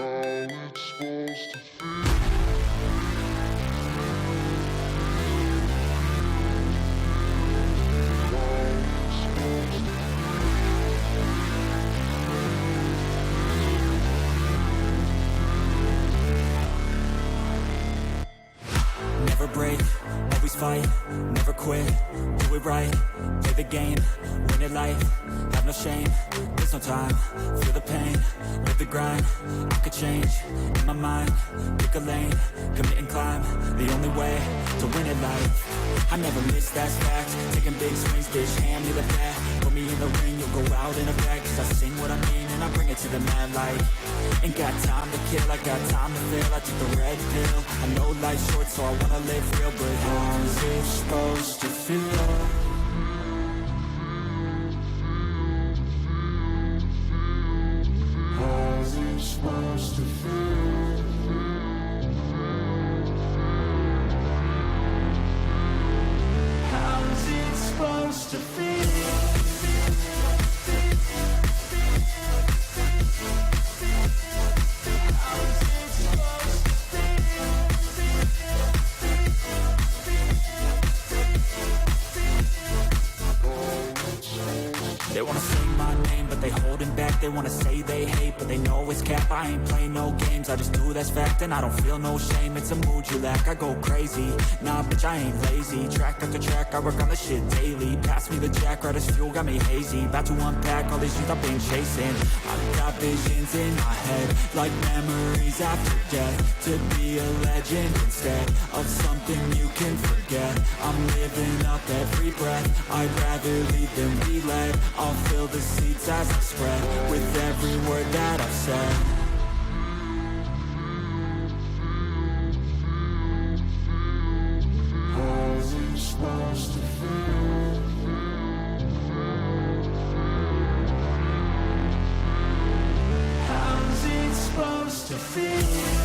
Never break, always fight, never quit, do it right, play the game, win it life, have no shame, there's no time, feel the pain, live the grind, I could change, in my mind, pick a lane, commit and climb, the only way to win it life, I never miss, that's fact, taking big swings, bitch, hand me the bat, put me in the ring, you'll go out in a bag, cause I sing what I mean and I bring it to the mad light, ain't got time to kill, I got time to feel, I took the red pill, I know life's short so I wanna live real, but how's it supposed to feel? How's it supposed to feel? How's it supposed to feel? They wanna say my name, but they holding back. They wanna say they hate, but they know it's cap. I ain't play no games, I just do that's fact. And I don't feel no shame, it's a mood you lack. I go crazy, nah bitch I ain't lazy. Track after track, I work on the shit daily. Pass me the jack, right as fuel, got me hazy. About to unpack all these dreams I've been chasing. I've got visions in my head, like memories after death. To be a legend instead of something you can forget. I'm living up every breath, I'd rather lead than be led. I'll fill the seats as I spread with every word that I've said. How's it supposed to feel? How's it supposed to feel?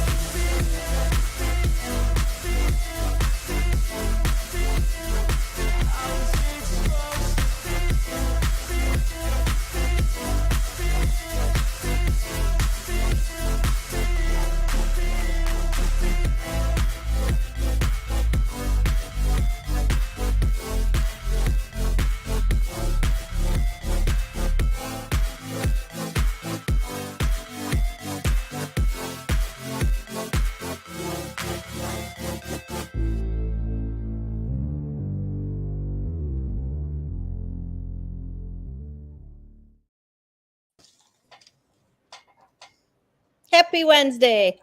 Happy Wednesday.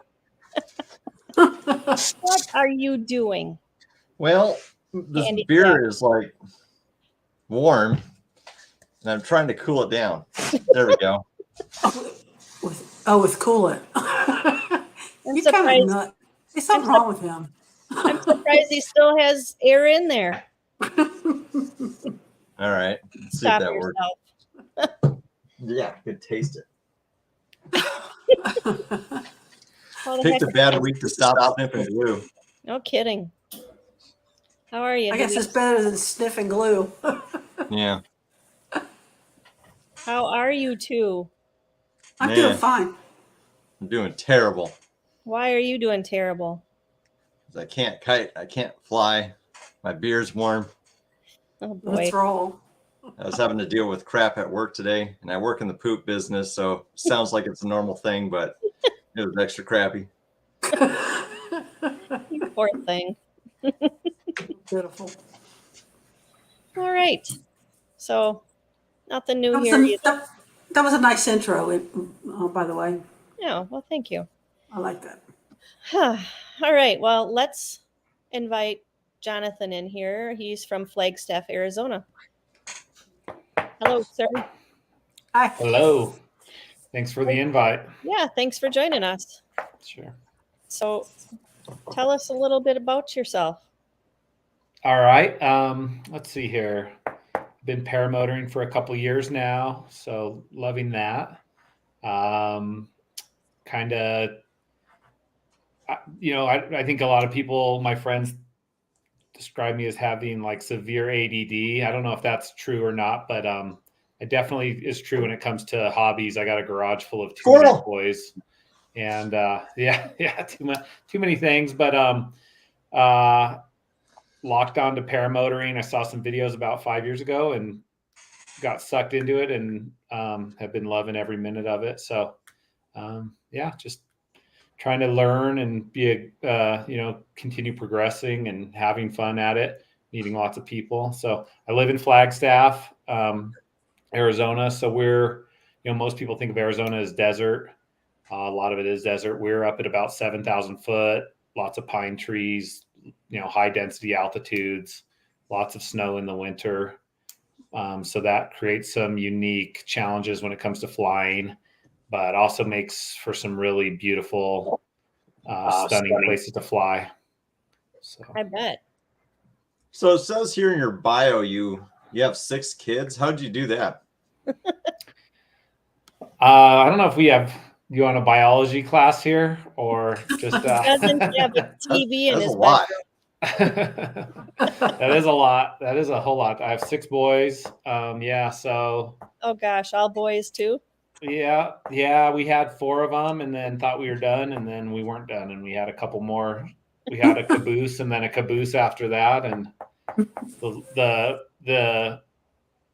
What are you doing? Well, this beer is like warm, and I'm trying to cool it down. There we go. With coolant. He's kind of nut. There's something wrong with him. I'm surprised he still has air in there. All right. Let's see if that works. Yeah, could taste it. Picked a bad week to stop sniffing glue. No kidding. How are you? I guess it's better than sniffing glue. Yeah. How are you two? I'm doing fine. I'm doing terrible. Why are you doing terrible? I can't kite. I can't fly. My beer's warm. Oh boy. Let's roll. I was having to deal with crap at work today, and I work in the poop business, so it sounds like it's a normal thing, but it was extra crappy. You poor thing. Beautiful. All right. So, nothing new here. That was a nice intro, by the way. Yeah, well, thank you. I like that. All right. Well, let's invite Jonathan in here. He's from Flagstaff, Arizona. Hello, sir. Hi. Hello. Thanks for the invite. Yeah, thanks for joining us. Sure. So tell us a little bit about yourself. All right. Let's see here. Been paramotoring for a couple years now, so loving that. Kind of, I think a lot of people, my friends, describe me as having like severe ADD. I don't know if that's true or not, but it definitely is true when it comes to hobbies. I got a garage full of too many toys. and too many things. But locked on to paramotoring. I saw some videos about 5 years ago and got sucked into it, and have been loving every minute of it. So just trying to learn and be continue progressing and having fun at it, meeting lots of people. So I live in Flagstaff, Arizona. So we're, most people think of Arizona as desert. A lot of it is desert. We're up at about 7,000 foot, lots of pine trees, high density altitudes, lots of snow in the winter. So that creates some unique challenges when it comes to flying, but also makes for some really beautiful, stunning places to fly. So I bet. So it says here in your bio you have 6 kids. How'd you do that? I don't know if you want a biology class here or just Doesn't have a TV in that's his a lot. That is a lot. That is a whole lot. I have 6 boys. So oh gosh, all boys too. Yeah, we had 4 of them and then thought we were done, and then we weren't done, and we had a couple more. We had a caboose and then a caboose after that, and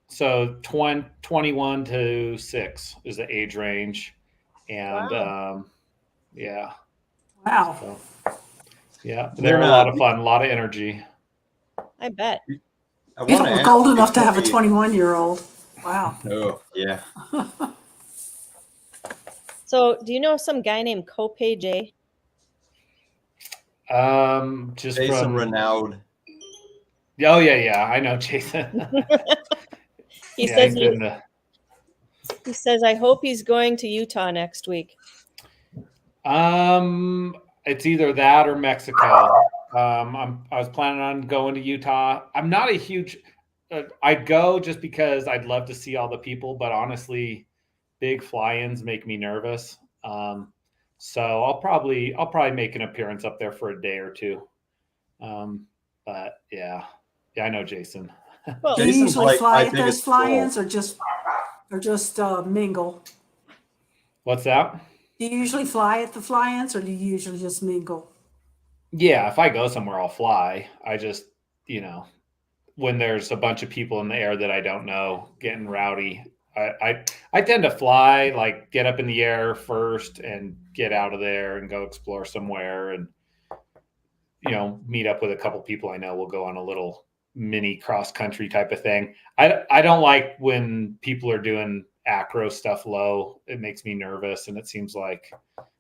so 21 to 6 is the age range, and Wow. Wow. So, they're a lot of fun, a lot of energy. I bet. You don't look old enough to have a 21-year-old. Wow. Oh, yeah. So, do you know some guy named Copay J? Just Jason from Renaud. Oh yeah, I know Jason. He says, I hope he's going to Utah next week. It's either that or Mexico. I was planning on going to Utah. I'm not a huge. I'd go just because I'd love to see all the people, but honestly, big fly-ins make me nervous. So I'll probably make an appearance up there for a day or two. But yeah, I know Jason. Well, do you usually fly at those fly-ins or just mingle? What's that? Do you usually fly at the fly-ins or do you usually just mingle? Yeah, if I go somewhere, I'll fly. I just, when there's a bunch of people in the air that I don't know getting rowdy, I tend to fly, like get up in the air first and get out of there and go explore somewhere and, meet up with a couple people I know. We'll go on a little mini cross country type of thing. I don't like when people are doing acro stuff low. It makes me nervous, and it seems like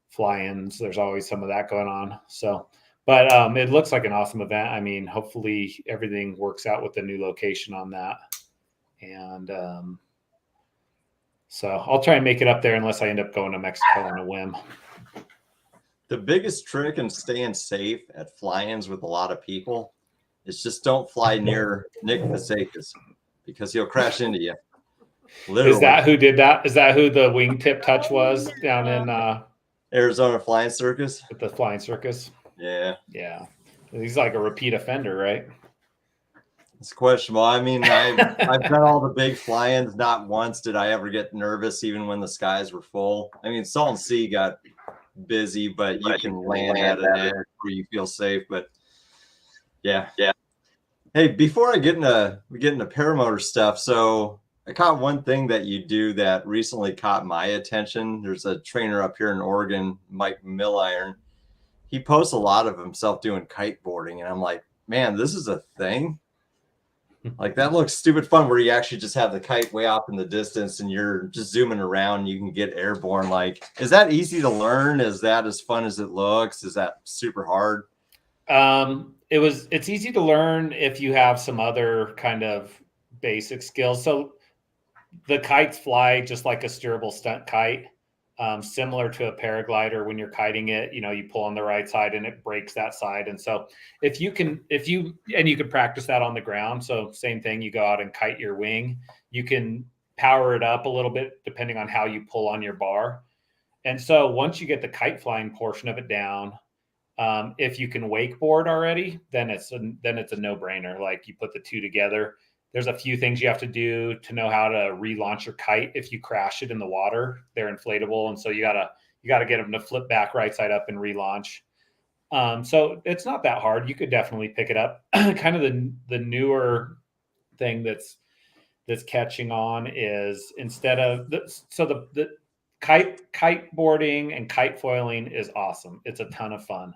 fly-ins, there's always some of that going on. So, but it looks like an awesome event. I mean, hopefully everything works out with the new location on that. And so I'll try and make it up there unless I end up going to Mexico on a whim. The biggest trick in staying safe at fly-ins with a lot of people is just don't fly near Nick Pasakis because he'll crash into you. Literally. Is that who did that? Is that who the wingtip touch was down in Arizona Flying Circus? At the Flying Circus? Yeah. Yeah. He's like a repeat offender, right? It's questionable. I mean, I've done all the big fly-ins. Not once did I ever get nervous, even when the skies were full. I mean, Salton Sea got busy, but you can land at an edge where you feel safe. But yeah. Hey, before we get into paramotor stuff, so I caught one thing that you do that recently caught my attention. There's a trainer up here in Oregon, Mike Milliron. He posts a lot of himself doing kiteboarding, and I'm like, man, this is a thing. Like, that looks stupid fun where you actually just have the kite way off in the distance and you're just zooming around and you can get airborne. Like, is that easy to learn? Is that as fun as it looks? Is that super hard? It's easy to learn if you have some other kind of basic skills. So the kites fly just like a steerable stunt kite, similar to a paraglider. When you're kiting it, you pull on the right side and it breaks that side. And so you can practice that on the ground. So same thing, you go out and kite your wing, you can power it up a little bit depending on how you pull on your bar. And so once you get the kite flying portion of it down, if you can wakeboard already, then it's a no-brainer. Like, you put the two together. There's a few things you have to do to know how to relaunch your kite. If you crash it in the water, they're inflatable. And so you you got to get them to flip back right side up and relaunch. So it's not that hard. You could definitely pick it up. Kind of the newer thing that's catching on is instead of the kiteboarding and kite foiling is awesome. It's a ton of fun.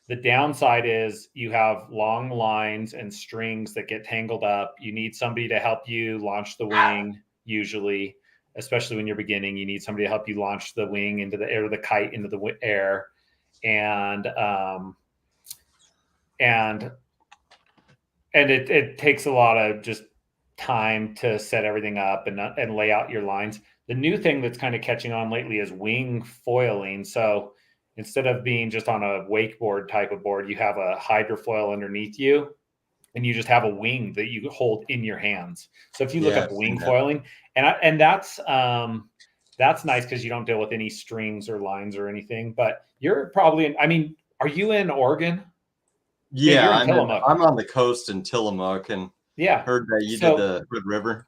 The downside is you have long lines and strings that get tangled up. You need somebody to help you launch the wing, usually, especially when you're beginning. You need somebody to help you launch the wing into the air, the kite into the air. And it takes a lot of just time to set everything up and lay out your lines. The new thing that's kind of catching on lately is wing foiling. So instead of being just on a wakeboard type of board, you have a hydrofoil underneath you, and you just have a wing that you hold in your hands. So if you look up wing foiling, and that's nice because you don't deal with any strings or lines or anything. But you're probably are you in Oregon? Yeah, I'm on the coast in Tillamook, and heard that you did the Hood River.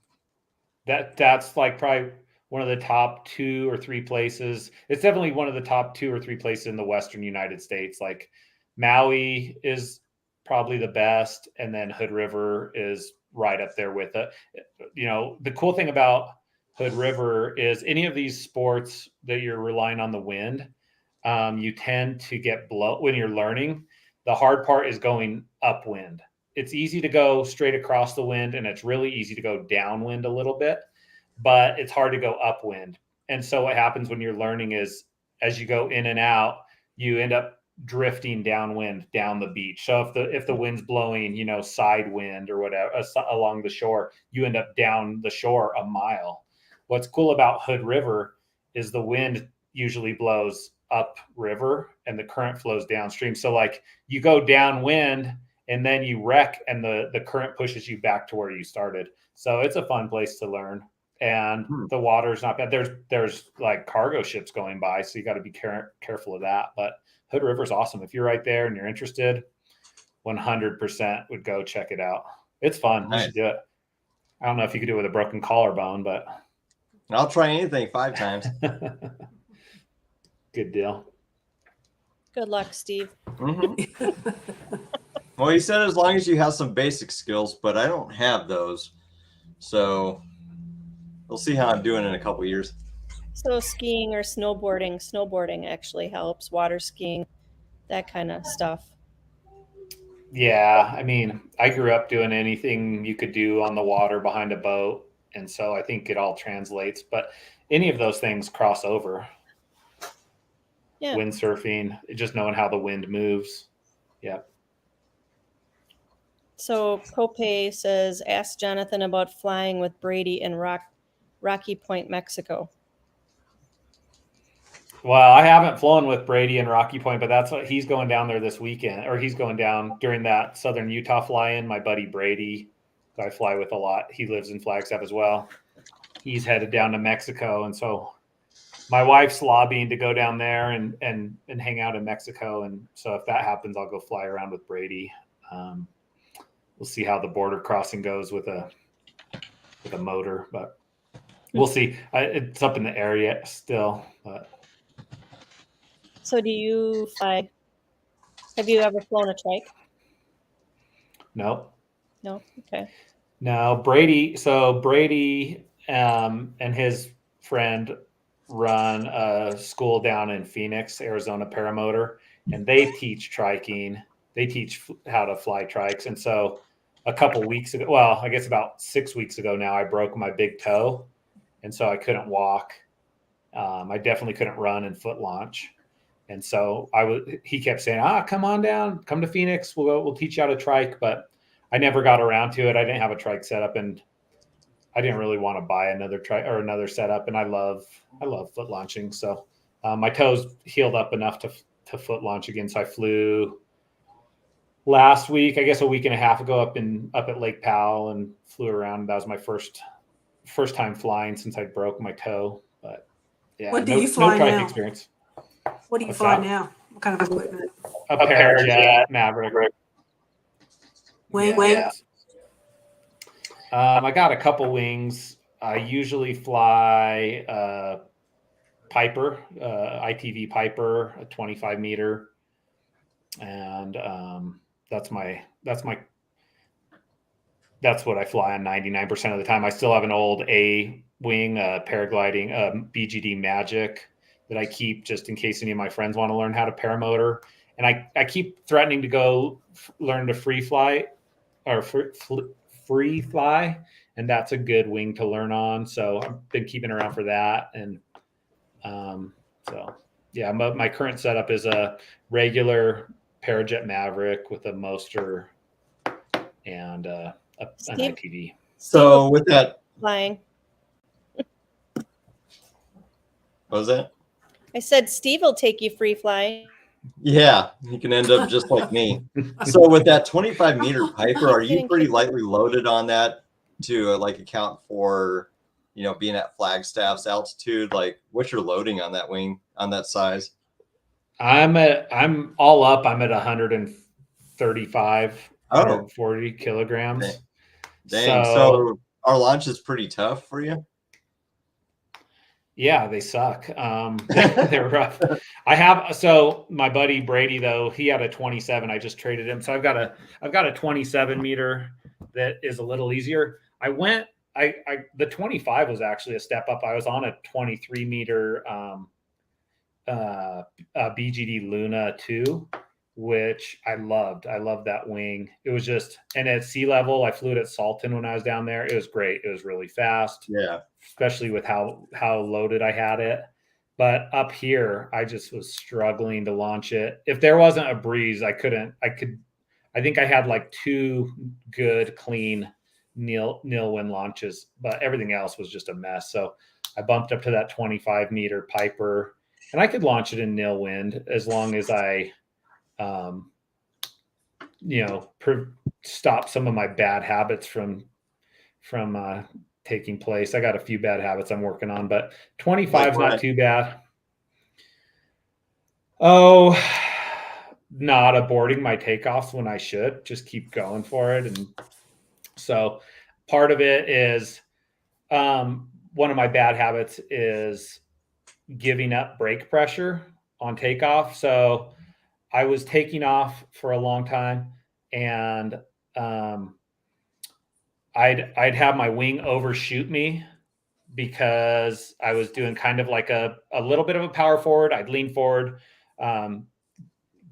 That's like probably one of the top 2 or 3 places. It's definitely one of the top 2 or 3 places in the Western United States. Like Maui is probably the best, and then Hood River is right up there with it. The cool thing about Hood River is any of these sports that you're relying on the wind, you tend to get when you're learning. The hard part is going upwind. It's easy to go straight across the wind, and it's really easy to go downwind a little bit, but it's hard to go upwind. And so what happens when you're learning is as you go in and out, you end up drifting downwind down the beach. So if the wind's blowing, side wind or whatever along the shore, you end up down the shore a mile. What's cool about Hood River is the wind usually blows up river and the current flows downstream. So like you go downwind and then you wreck and the current pushes you back to where you started. So it's a fun place to learn. And the water's not bad. There's like cargo ships going by, so you got to be careful of that. But Hood River's awesome. If you're right there and you're interested, 100% would go check it out. It's fun. Nice. You should do it. I don't know if you could do it with a broken collarbone, but I'll try anything 5 times. Good deal. Good luck, Steve. Mm-hmm. Well, he said as long as you have some basic skills, but I don't have those. So we'll see how I'm doing in a couple years. So skiing or snowboarding actually helps. Water skiing, that kind of stuff. Yeah, I grew up doing anything you could do on the water behind a boat, and so I think it all translates. But any of those things cross over. Yeah. Windsurfing, just knowing how the wind moves. Yeah. So Cope says, ask Jonathan about flying with Brady in Rocky Point, Mexico. Well, I haven't flown with Brady in Rocky Point, but that's what he's going down there this weekend, or he's going down during that Southern Utah fly-in. My buddy Brady, who I fly with a lot, he lives in Flagstaff as well. He's headed down to Mexico, and so my wife's lobbying to go down there and hang out in Mexico. And so if that happens, I'll go fly around with Brady. We'll see how the border crossing goes with a motor, but we'll see. It's up in the area still. But. So do you fly? Have you ever flown a trike? No. No? Okay. No, Brady. So Brady and his friend run a school down in Phoenix, Arizona, paramotor, and they teach triking. They teach how to fly trikes. And so a couple weeks ago, well, I guess about 6 weeks ago now, I broke my big toe. And so I couldn't walk. I definitely couldn't run and foot launch. And so he kept saying, come on down, come to Phoenix. We'll teach you how to trike. But I never got around to it. I didn't have a trike setup, and I didn't really want to buy another trike or another setup. And I love foot launching. So my toes healed up enough to foot launch again. So I flew last week, I guess a week and a half ago, up at Lake Powell and flew around. That was my first time flying since I broke my toe. But yeah, what do you fly no trike now? experience. What do you fly now? What kind of equipment? A Parajet Maverick. Wing. Yeah. I got a couple wings. I usually fly Piper, ITV Piper, a 25 meter. And that's what I fly on 99% of the time. I still have an old A wing, paragliding, BGD Magic that I keep just in case any of my friends want to learn how to paramotor. And I keep threatening to go learn to free fly or free fly. And that's a good wing to learn on. So I've been keeping around for that. And so, yeah, my current setup is a regular Parajet Maverick with a Moster and an ITV. So with that flying. What was that? I said Steve will take you free flying. Yeah, you can end up just like me. So with that 25 meter Piper, are you pretty lightly loaded on that to like account for, you know, being at Flagstaff's altitude? Like, what's your loading on that wing on that size? I'm all up. I'm at 135, 140 kilograms. Dang. So our launch is pretty tough for you. Yeah, they suck. They're rough. So my buddy Brady, though, he had a 27. I just traded him. So I've got a 27 meter that is a little easier. The 25 was actually a step up. I was on a 23 meter BGD Luna 2, which I loved. I loved that wing. It was just, and at sea level, I flew it at Salton when I was down there. It was great. It was really fast. Yeah. Especially with how loaded I had it. But up here, I just was struggling to launch it. If there wasn't a breeze, I think I had like 2 good, clean nil wind launches, but everything else was just a mess. So I bumped up to that 25 meter Piper, and I could launch it in nil wind as long as I, stop some of my bad habits from taking place. I got a few bad habits I'm working on, but 25 is not too bad. Oh, not aborting my takeoffs when I should. Just keep going for it. And so part of it is one of my bad habits is giving up brake pressure on takeoff. So I was taking off for a long time, and I'd have my wing overshoot me because I was doing kind of like a little bit of a power forward. I'd lean forward,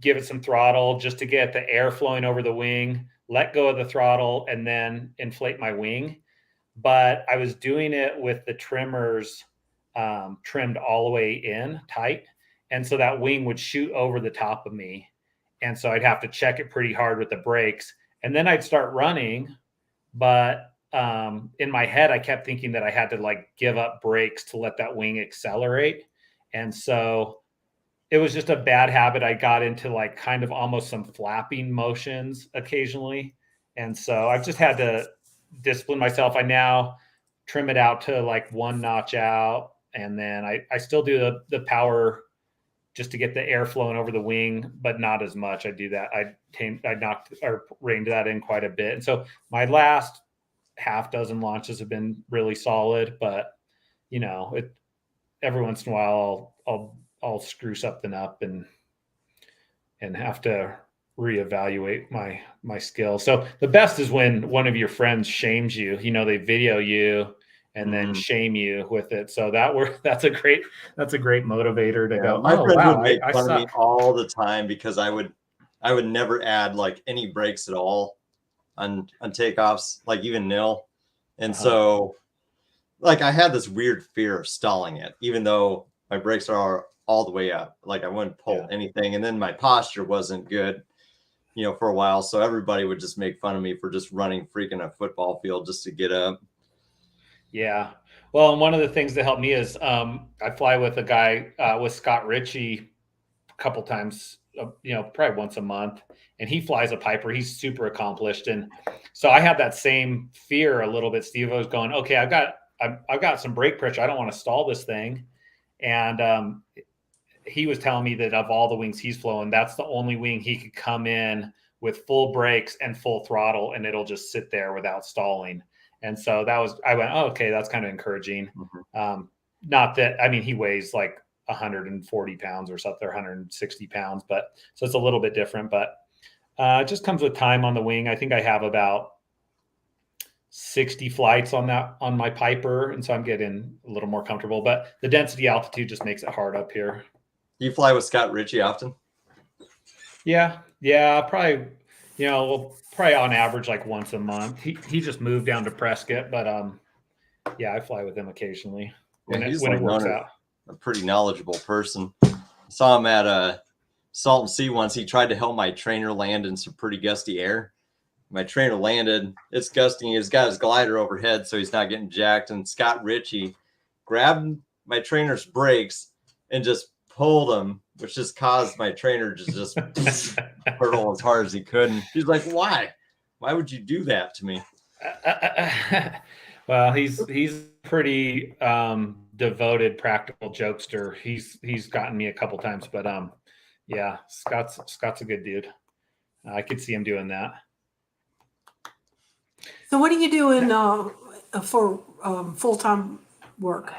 give it some throttle just to get the air flowing over the wing, let go of the throttle, and then inflate my wing. But I was doing it with the trimmers trimmed all the way in tight. And so that wing would shoot over the top of me. And so I'd have to check it pretty hard with the brakes. And then I'd start running. But in my head, I kept thinking that I had to like give up brakes to let that wing accelerate. And so it was just a bad habit. I got into like kind of almost some flapping motions occasionally. And so I've just had to discipline myself. I now trim it out to like 1 notch out. And then I still do the power just to get the air flowing over the wing, but not as much. I do that. I knocked or reined that in quite a bit. And so my last half dozen launches have been really solid, but every once in a while I'll screw something up and have to reevaluate my skill. So the best is when one of your friends shames you, they video you and then shame you with it. So that's a great motivator to go. My friends would make fun of me all the time because I would never add like any brakes at all on takeoffs, like even nil. And so like I had this weird fear of stalling it, even though my brakes are all the way up. Like I wouldn't pull anything. And then my posture wasn't good, for a while. So everybody would just make fun of me for just running freaking a football field just to get up. Yeah. Well, and one of the things that helped me is I fly with a guy with Scott Ritchie a couple times, probably once a month, and he flies a Piper. He's super accomplished. And so I had that same fear a little bit. Steve was going, okay, I've got some brake pressure. I don't want to stall this thing. And he was telling me that of all the wings he's flown, that's the only wing he could come in with full brakes and full throttle, and it'll just sit there without stalling. And so I went, oh, okay, that's kind of encouraging. Not that, he weighs like 140 pounds or something, 160 pounds. But so it's a little bit different, but it just comes with time on the wing. I think I have about 60 flights on my Piper, and so I'm getting a little more comfortable, but the density altitude just makes it hard up here. Do you fly with Scott Ritchie often? Yeah, probably, probably on average like once a month. He just moved down to Prescott, but yeah, I fly with him occasionally when it works out. A pretty knowledgeable person. I saw him at Salton Sea once. He tried to help my trainer land in some pretty gusty air. My trainer landed. It's gusting. He's got his glider overhead, so he's not getting jacked. And Scott Ritchie grabbed my trainer's brakes and just pulled him, which just caused my trainer to just hurtle as hard as he could. And he's like, "Why? Why would you do that to me?" Well, he's pretty devoted, practical jokester. He's gotten me a couple times, but yeah, Scott's a good dude. I could see him doing that. So what are you doing for full-time work?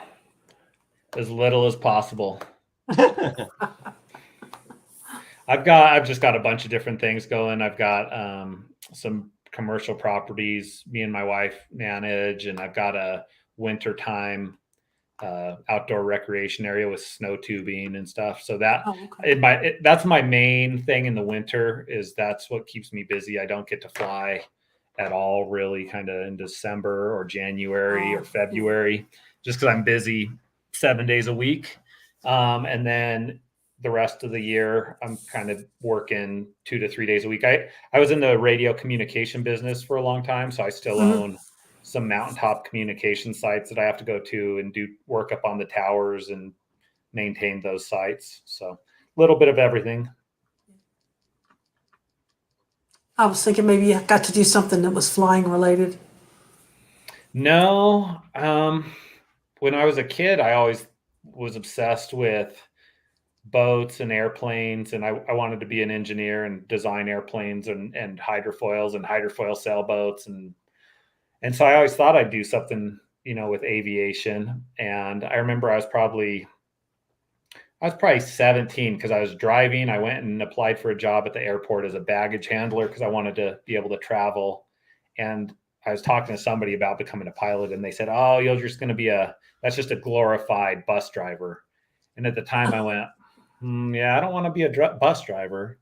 As little as possible. I've just got a bunch of different things going. I've got some commercial properties me and my wife manage, and I've got a wintertime outdoor recreation area with snow tubing and stuff. So that that's my main thing in the winter. That's what keeps me busy. I don't get to fly at all, really, kind of in December or January or February, just because I'm busy 7 days a week. And then the rest of the year, I'm kind of working 2 to 3 days a week. I was in the radio communication business for a long time, so I still own some mountaintop communication sites that I have to go to and do work up on the towers and maintain those sites. So a little bit of everything. I was thinking maybe you got to do something that was flying related. No. When I was a kid, I always was obsessed with boats and airplanes, and I wanted to be an engineer and design airplanes and hydrofoils and hydrofoil sailboats. And so I always thought I'd do something, with aviation. And I remember I was probably 17 because I was driving. I went and applied for a job at the airport as a baggage handler because I wanted to be able to travel. And I was talking to somebody about becoming a pilot, and they said, "Oh, you're just going to be that's just a glorified bus driver." And at the time I went, yeah, I don't want to be a bus driver.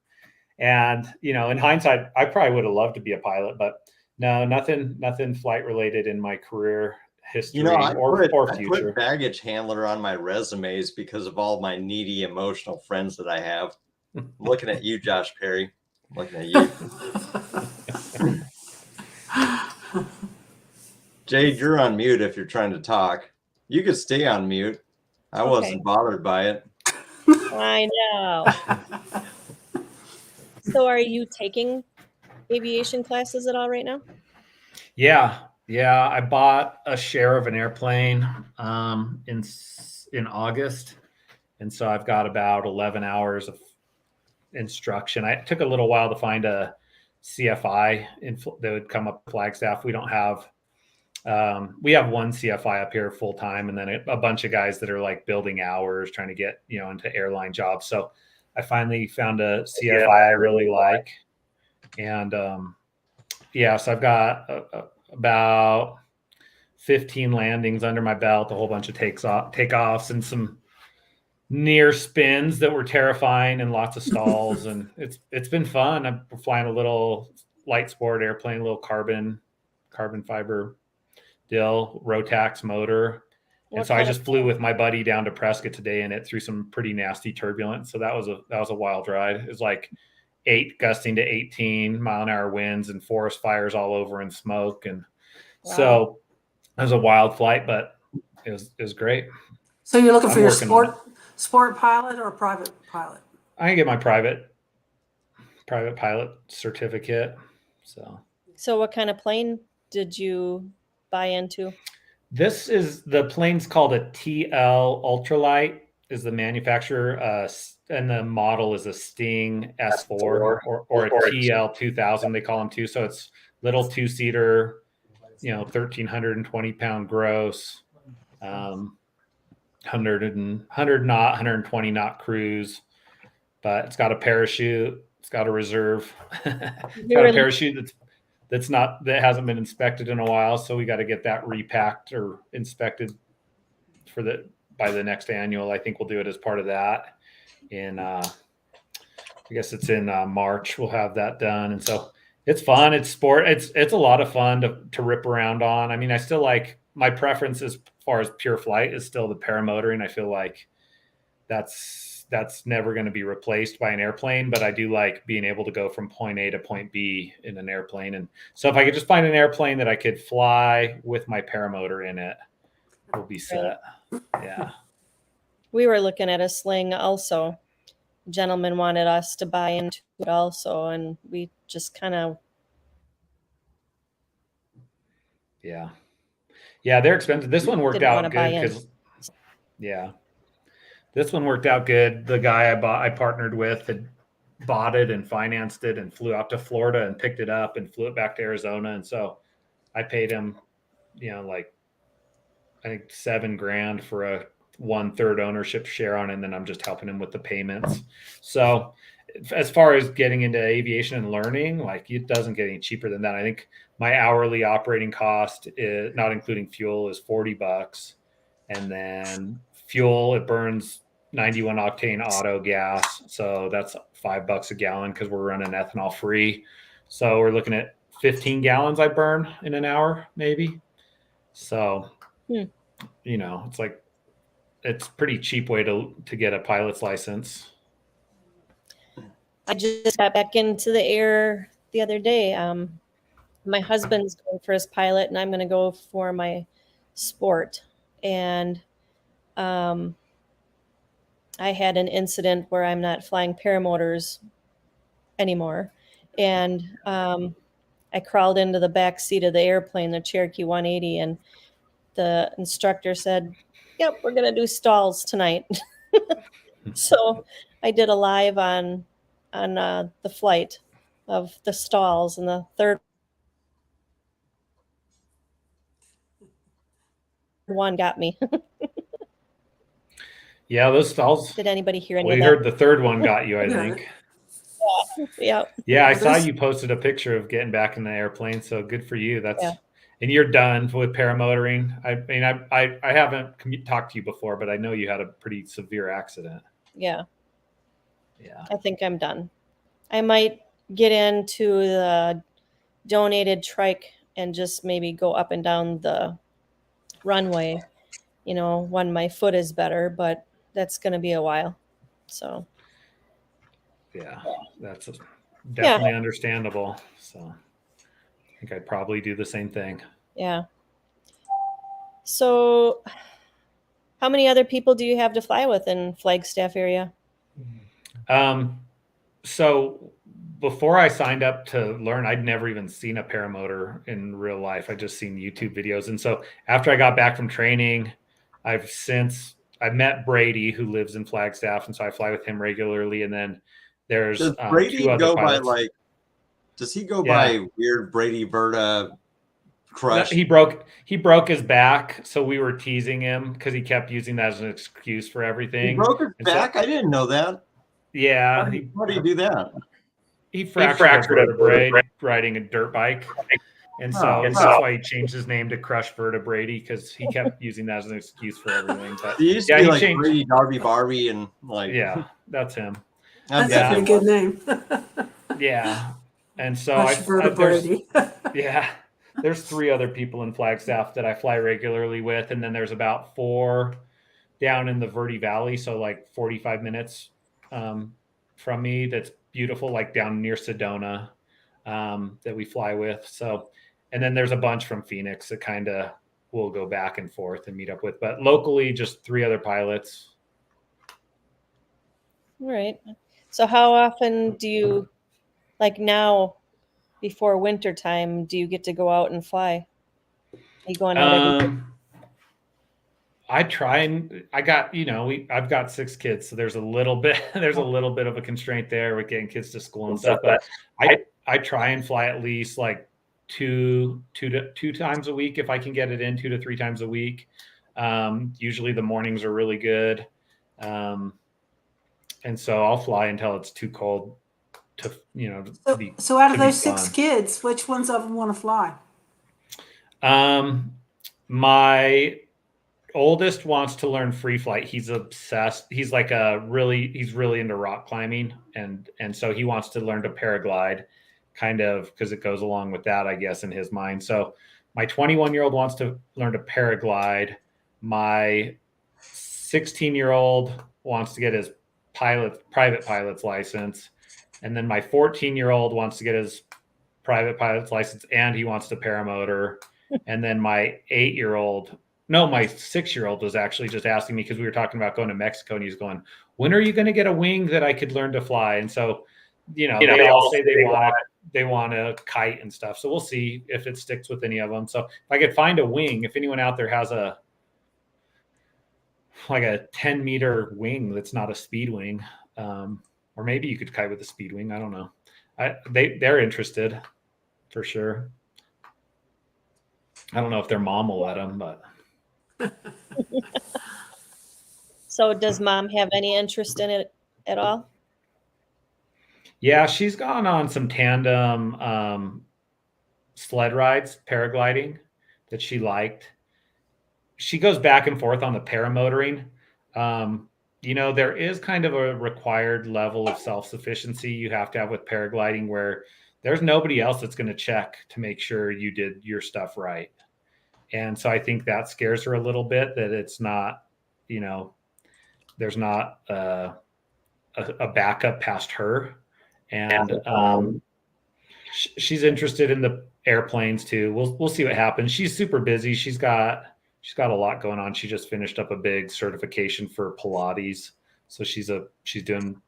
And, in hindsight, I probably would have loved to be a pilot, but no, nothing flight related in my career history or future. I put baggage handler on my resumes because of all my needy emotional friends that I have. I'm looking at you, Josh Perry. I'm looking at you. Jade, you're on mute if you're trying to talk. You could stay on mute. I wasn't bothered by it. I know. So are you taking aviation classes at all right now? Yeah. I bought a share of an airplane in August. And so I've got about 11 hours of instruction. It took a little while to find a CFI that would come up Flagstaff. We don't have we have one CFI up here full time, and then a bunch of guys that are like building hours, trying to get into airline jobs. So I finally found a CFI I really like, and so I've got about 15 landings under my belt, a whole bunch of takeoffs, and some near spins that were terrifying, and lots of stalls, and it's been fun. I'm flying a little light sport airplane, a little carbon fiber deal, Rotax motor. And so I just flew with my buddy down to Prescott today, and it threw some pretty nasty turbulence. So that was a wild ride. It was like 8 gusting to 18 mile an hour winds and forest fires all over and smoke. And so it was a wild flight, but it was great. So you're looking for your sport pilot or a private pilot? I can get my private pilot certificate. So what kind of plane did you buy into? The plane's called a TL Ultralight is the manufacturer, and the model is a Sting S4 or a TL 2000, they call them too. So it's little 2-seater, 1,320 pound gross. 100 knot, 120 knot cruise, but it's got a parachute. It's got a reserve. It's got a parachute that hasn't been inspected in a while, so we got to get that repacked or inspected by the next annual. I think we'll do it as part of that. I guess it's in March. We'll have that done, and so it's fun. It's sport. It's a lot of fun to rip around on. I mean, I still like, my preference as far as pure flight is still the paramotoring. I feel like that's never going to be replaced by an airplane, but I do like being able to go from point A to point B in an airplane. And so if I could just find an airplane that I could fly with my paramotor in it, we'll be set. Yeah. We were looking at a sling also. A gentleman wanted us to buy into it also, and we just kind of. Yeah, they're expensive. This one worked out good because, this one worked out good. The guy I partnered with had bought it and financed it and flew out to Florida and picked it up and flew it back to Arizona. And so I paid him, like, I think $7,000 for a 1/3 ownership share on it. And then I'm just helping him with the payments. So as far as getting into aviation and learning, like, it doesn't get any cheaper than that. I think my hourly operating cost, is not including fuel, is $40. And then fuel, it burns 91 octane auto gas. So that's $5 a gallon because we're running ethanol free. So we're looking at 15 gallons I burn in an hour, maybe. So, it's like, it's pretty cheap way to get a pilot's license. I just got back into the air the other day. My husband's going for his pilot, and I'm going to go for my sport. And I had an incident where I'm not flying paramotors anymore. And I crawled into the back seat of the airplane, the Cherokee 180, and the instructor said, "Yep, we're going to do stalls tonight." So I did a live on the flight of the stalls, and the third one got me. Yeah, those stalls. Did anybody hear any We of that? heard the third one got you, I think. Yeah. Yeah, I saw you posted a picture of getting back in the airplane, so good for you. And you're done with paramotoring. I mean, I haven't talked to you before, but I know you had a pretty severe accident. Yeah. Yeah. I think I'm done. I might get into the donated trike and just maybe go up and down the runway, when my foot is better, but that's going to be a while. So. Yeah, that's definitely understandable. So I think I'd probably do the same thing. Yeah. So how many other people do you have to fly with in Flagstaff area? So before I signed up to learn, I'd never even seen a paramotor in real life. I just seen YouTube videos. And so after I got back from training, I met Brady, who lives in Flagstaff. And so I fly with him regularly. And then there's does Brady two other go pilots. by does he go by weird Brady Berta crush? No, he broke his back, so we were teasing him because he kept using that as an excuse for everything. He broke his back? I didn't know that. Yeah. How do you do that? He fractured a vertebrae riding a dirt bike. And so that's why he changed his name to Crush Vertebrae, because he kept using that as an excuse for everything. But he used to be like Brady Darby Barbie and like. Yeah, that's him. That's a pretty good name. Yeah. And so there's 3 other people in Flagstaff that I fly regularly with. And then there's about 4 down in the Verde Valley. So like 45 minutes from me. That's beautiful, like down near Sedona, that we fly with. So, and then there's a bunch from Phoenix that kind of we'll go back and forth and meet up with, but locally just 3 other pilots. All right. So how often do you, like now before winter time, do you get to go out and fly? Are you going out? I try, and I got, I've got 6 kids, so there's a little bit of a constraint there with getting kids to school and stuff. But I try and fly at least like two times a week if I can get it in, 2 to 3 times a week. Usually the mornings are really good. And so I'll fly until it's too cold to, So out of to be those 6 fun. kids, which ones of them want to fly? My oldest wants to learn free flight. He's obsessed. He's like he's really into rock climbing. And so he wants to learn to paraglide, kind of, because it goes along with that, I guess, in his mind. So my 21-year-old wants to learn to paraglide. My 16-year-old wants to get his private pilot's license. And then my 14-year-old wants to get his private pilot's license, and he wants to paramotor. And then my 6-year-old was actually just asking me, because we were talking about going to Mexico, and he's going, when are you going to get a wing that I could learn to fly? And so, they all say they want to kite and stuff. So we'll see if it sticks with any of them. So if I could find a wing, if anyone out there has a 10-meter wing that's not a speed wing, or maybe you could kite with a speed wing. I don't know. They're interested for sure. I don't know if their mom will let them, but. So does mom have any interest in it at all? Yeah, she's gone on some tandem sled rides, paragliding, that she liked. She goes back and forth on the paramotoring. There is kind of a required level of self-sufficiency you have to have with paragliding, where there's nobody else that's going to check to make sure you did your stuff right. And so I think that scares her a little bit, that it's not, there's not a backup past her. And she's interested in the airplanes too. We'll see what happens. She's super busy. She's got a lot going on. She just finished up a big certification for Pilates. So she's doing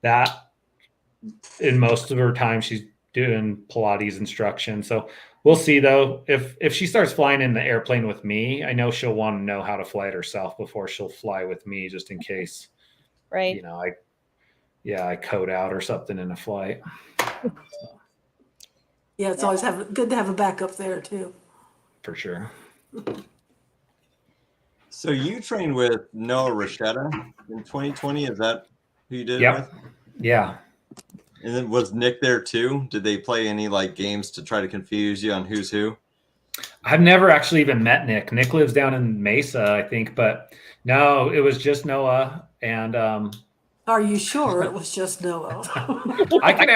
that. In most of her time, she's doing Pilates instruction. So we'll see though. If she starts flying in the airplane with me, I know she'll want to know how to fly it herself before she'll fly with me, just in case. Right. I code out or something in a flight. Yeah, it's always good to have a backup there too. For sure. So you trained with Noah Rashetta in 2020. Is that who you did it with? Yeah. And then was Nick there too? Did they play any games to try to confuse you on who's who? I've never actually even met Nick. Nick lives down in Mesa, I think, but no, it was just Noah. And are you sure it was just Noah? I think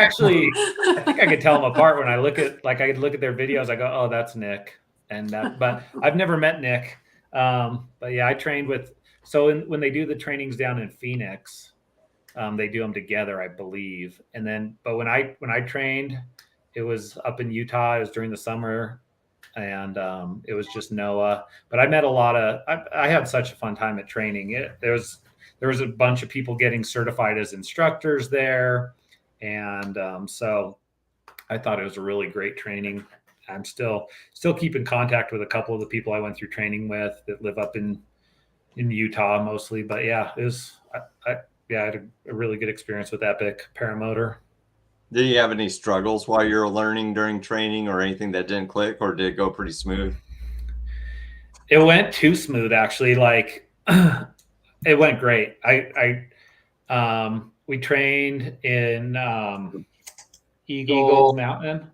I could tell them apart when I look at their videos. I go, oh, that's Nick. But I've never met Nick. But yeah, I trained with, when they do the trainings down in Phoenix, they do them together, I believe. But when I trained, it was up in Utah. It was during the summer, and it was just Noah. But I met I had such a fun time at training. There was a bunch of people getting certified as instructors there. And so I thought it was a really great training. I'm still keep in contact with a couple of the people I went through training with that live up in Utah mostly. But yeah, it was, I had a really good experience with Epic Paramotor. Did you have any struggles while you were learning during training, or anything that didn't click, or did it go pretty smooth? It went too smooth, actually. It went great. We trained in Eagle Mountain,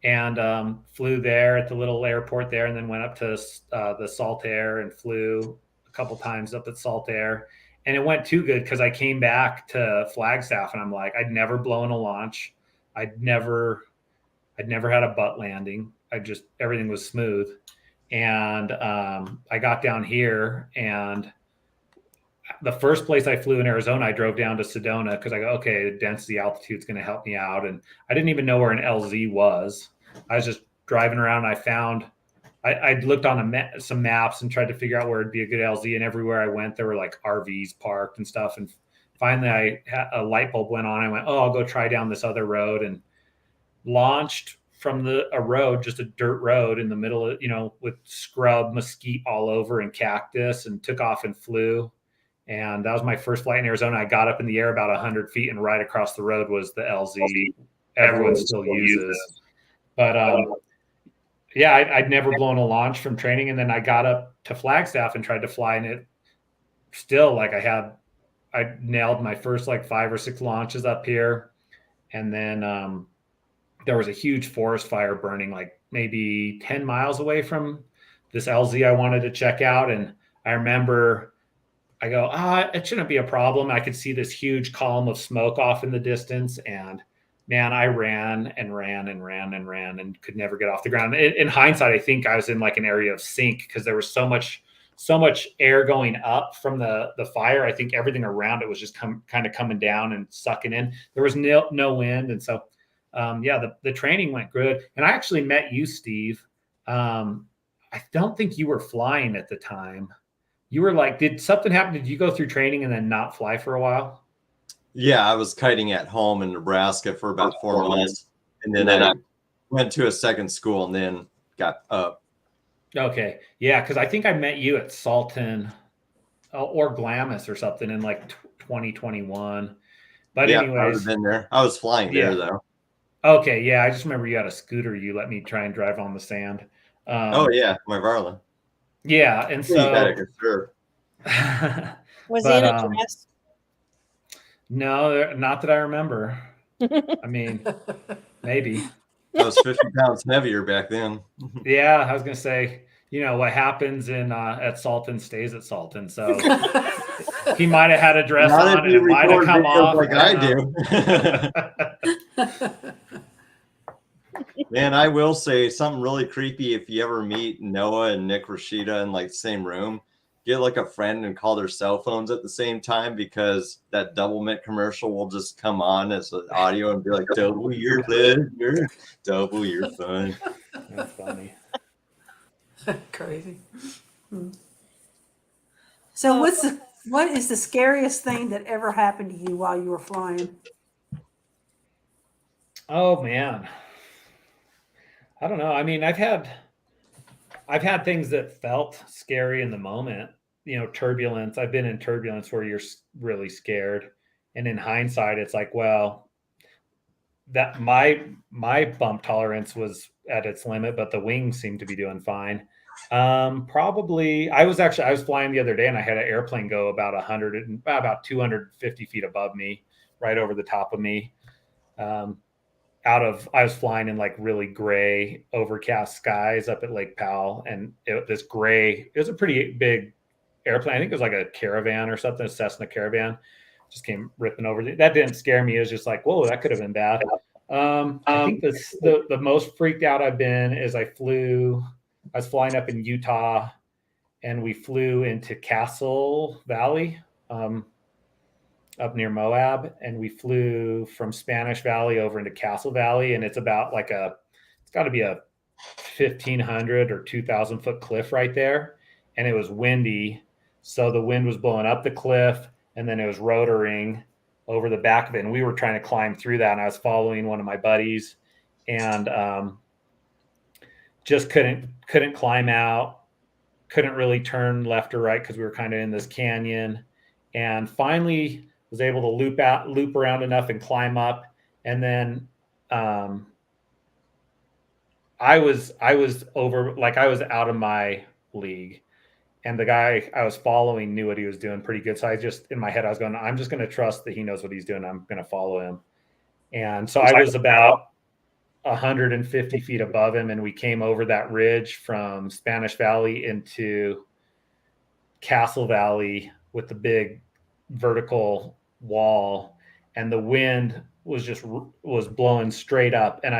and flew there at the little airport there, and then went up to the Salt Air and flew a couple times up at Salt Air. And it went too good, because I came back to Flagstaff and I'm like, I'd never blown a launch. I'd never had a butt landing. Everything was smooth. And I got down here, and the first place I flew in Arizona, I drove down to Sedona, because I go, okay, the density altitude is going to help me out. And I didn't even know where an LZ was. I was just driving around. And I looked on some maps and tried to figure out where it'd be a good LZ. And everywhere I went, there were RVs parked and stuff. And finally, a light bulb went on. I went, oh, I'll go try down this other road, and launched from a road, just a dirt road in the middle of, with scrub, mesquite all over and cactus, and took off and flew. And that was my first flight in Arizona. I got up in the air about 100 feet, and right across the road was the LZ everyone still uses. But yeah, I'd never blown a launch from training. And then I got up to Flagstaff and tried to fly, and it still, like, I nailed my first like 5 or 6 launches up here. And then there was a huge forest fire burning like maybe 10 miles away from this LZ I wanted to check out. And I remember I go, it shouldn't be a problem. I could see this huge column of smoke off in the distance. And man, I ran and could never get off the ground. In hindsight, I think I was in like an area of sink because there was so much air going up from the fire. I think everything around it was just kind of coming down and sucking in. There was no wind. And so, the training went good. And I actually met you, Steve. I don't think you were flying at the time. You were like, did something happen? Did you go through training and then not fly for a while? Yeah, I was kiting at home in Nebraska for about 4 months. And then I went to a second school and then got up. Okay. Yeah, because I think I met you at Salton or Glamis or something in like 2021. But yeah, anyways. I would have been there. I was flying there, though. Okay, yeah. I just remember you had a scooter. You let me try and drive on the sand. Oh, yeah, my Varla. Yeah, and so was he in a dress? No, not that I remember. I mean, maybe. I was 50 pounds heavier back then. Yeah, I was gonna say, what happens in at Salton stays at Salton. So he might have had a dress on and it might have come off. Like I do. Man, I will say something really creepy. If you ever meet Noah and Nick Rashida in like the same room, get like a friend and call their cell phones at the same time, because that double mint commercial will just come on as an audio and be like, double your pleasure, double your fun. That's funny. Crazy. So what is the scariest thing that ever happened to you while you were flying? Oh man. I don't know. I mean, I've had things that felt scary in the moment, turbulence. I've been in turbulence where you're really scared. And in hindsight, it's like, well, that my bump tolerance was at its limit, but the wings seemed to be doing fine. Probably I was flying the other day and I had an airplane go about 250 feet above me, right over the top of me. I was flying in like really gray overcast skies up at Lake Powell, and it was a pretty big airplane. I think it was like a Caravan or something, a Cessna Caravan, just came ripping over. That didn't scare me. It was just like, whoa, that could have been bad. I think the most freaked out I've been is I was flying up in Utah, and we flew into Castle Valley, up near Moab, and we flew from Spanish Valley over into Castle Valley, and it's about like it's got to be a 1,500 or 2,000 foot cliff right there, and it was windy, so the wind was blowing up the cliff, and then it was rotoring over the back of it, and we were trying to climb through that, and I was following one of my buddies, and just couldn't climb out, couldn't really turn left or right because we were kind of in this canyon, and finally was able to loop around enough and climb up. And then I was over, like I was out of my league, and the guy I was following knew what he was doing pretty good. So I just, in my head, I was going, I'm just going to trust that he knows what he's doing. I'm going to follow him. And so I was about 150 feet above him, and we came over that ridge from Spanish Valley into Castle Valley with the big vertical wall, and the wind was blowing straight up. And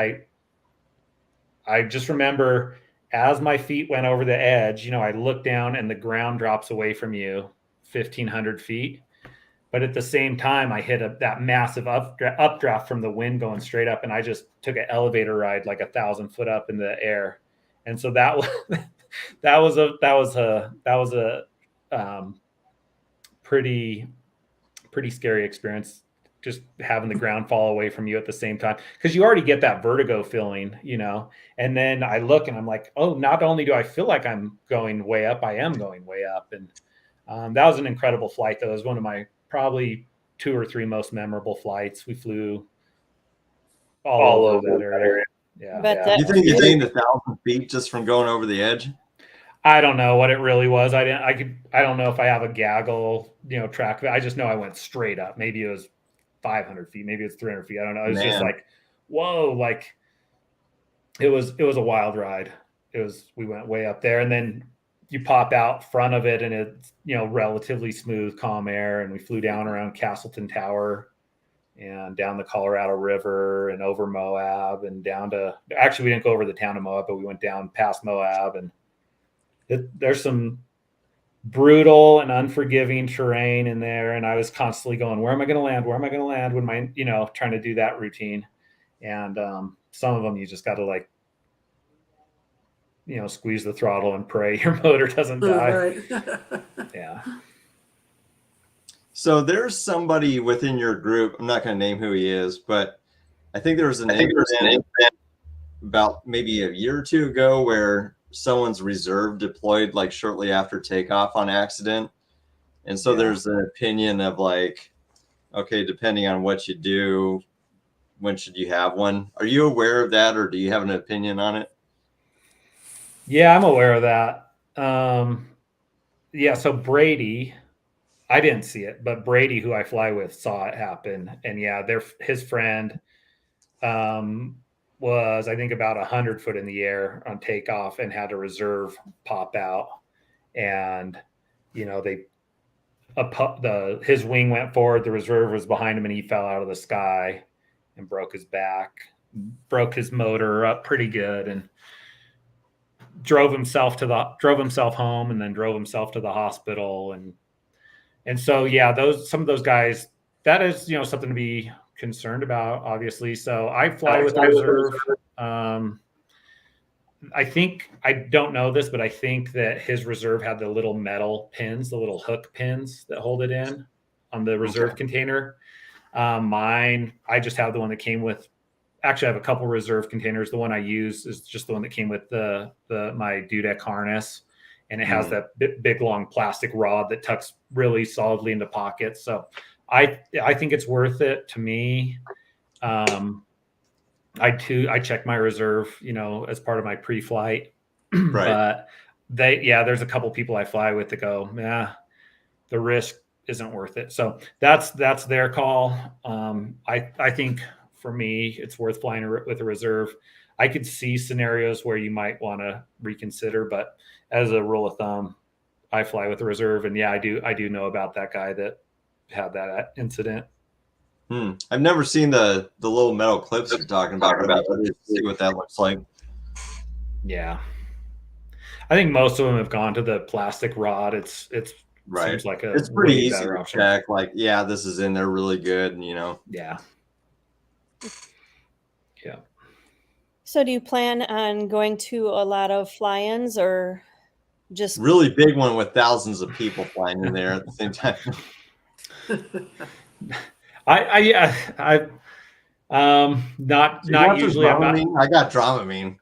I just remember as my feet went over the edge, I looked down and the ground drops away from you 1,500 feet. But at the same time, I hit that massive updraft from the wind going straight up, and I just took an elevator ride like 1,000 foot up in the air. And so that was a pretty scary experience, just having the ground fall away from you at the same time, because you already get that vertigo feeling, and then I look and I'm like, oh, not only do I feel like I'm going way up, I am going way up. And that was an incredible flight, though. It was one of my probably 2 or 3 most memorable flights. We flew all over that area. Yeah. But You think you gained 1,000 feet just from going over the edge? I don't know what it really was. I don't know if I have a gaggle, track. I just know I went straight up. Maybe it was 500 feet. Maybe it's 300 feet. I don't know. It was just like, whoa, like it was a wild ride. We went way up there, and then you pop out front of it and it's, relatively smooth, calm air. And we flew down around Castleton Tower and down the Colorado River and over Moab and down to, actually we didn't go over the town of Moab, but we went down past Moab, and there's some brutal and unforgiving terrain in there. And I was constantly going, where am I going to land? Where am I going to land when my, trying to do that routine. And some of them you just got to like, squeeze the throttle and pray your motor doesn't die. Right. Yeah. So there's somebody within your group, I'm not going to name who he is, but I think there was an incident about maybe a year or two ago where someone's reserve deployed like shortly after takeoff on accident. And so there's an opinion of like, okay, depending on what you do, when should you have one? Are you aware of that, or do you have an opinion on it? Yeah, I'm aware of that. So Brady, I didn't see it, but Brady, who I fly with, saw it happen. And his friend was, I think, about 100 foot in the air on takeoff and had a reserve pop out. And, his wing went forward, the reserve was behind him, and he fell out of the sky and broke his back, broke his motor up pretty good, and drove himself home, and then drove himself to the hospital. And so, some of those guys, that is, something to be concerned about, obviously. So I fly with the reserve. I don't know this, but I think that his reserve had the little metal pins, the little hook pins that hold it in on the reserve container. Mine, I just have the one that came with. Actually, I have a couple reserve containers. The one I use is just the one that came with my dudek harness, and it has that big long plastic rod that tucks really solidly into pockets. So I think it's worth it to me. I check my reserve, as part of my pre-flight. Right. But there's a couple people I fly with that go, the risk isn't worth it. So that's their call. I think for me, it's worth flying with a reserve. I could see scenarios where you might want to reconsider, but as a rule of thumb, I fly with a reserve. And I do know about that guy that had that incident. I've never seen the little metal clips you're talking about. See what that looks like. Yeah, I think most of them have gone to the plastic rod. It's right. Seems like it's pretty easy to check. Like, this is in there really good, and Yeah. Yeah. So do you plan on going to a lot of fly-ins, or just really big one with thousands of people flying in there at the same time? Not usually. I got Dramamine.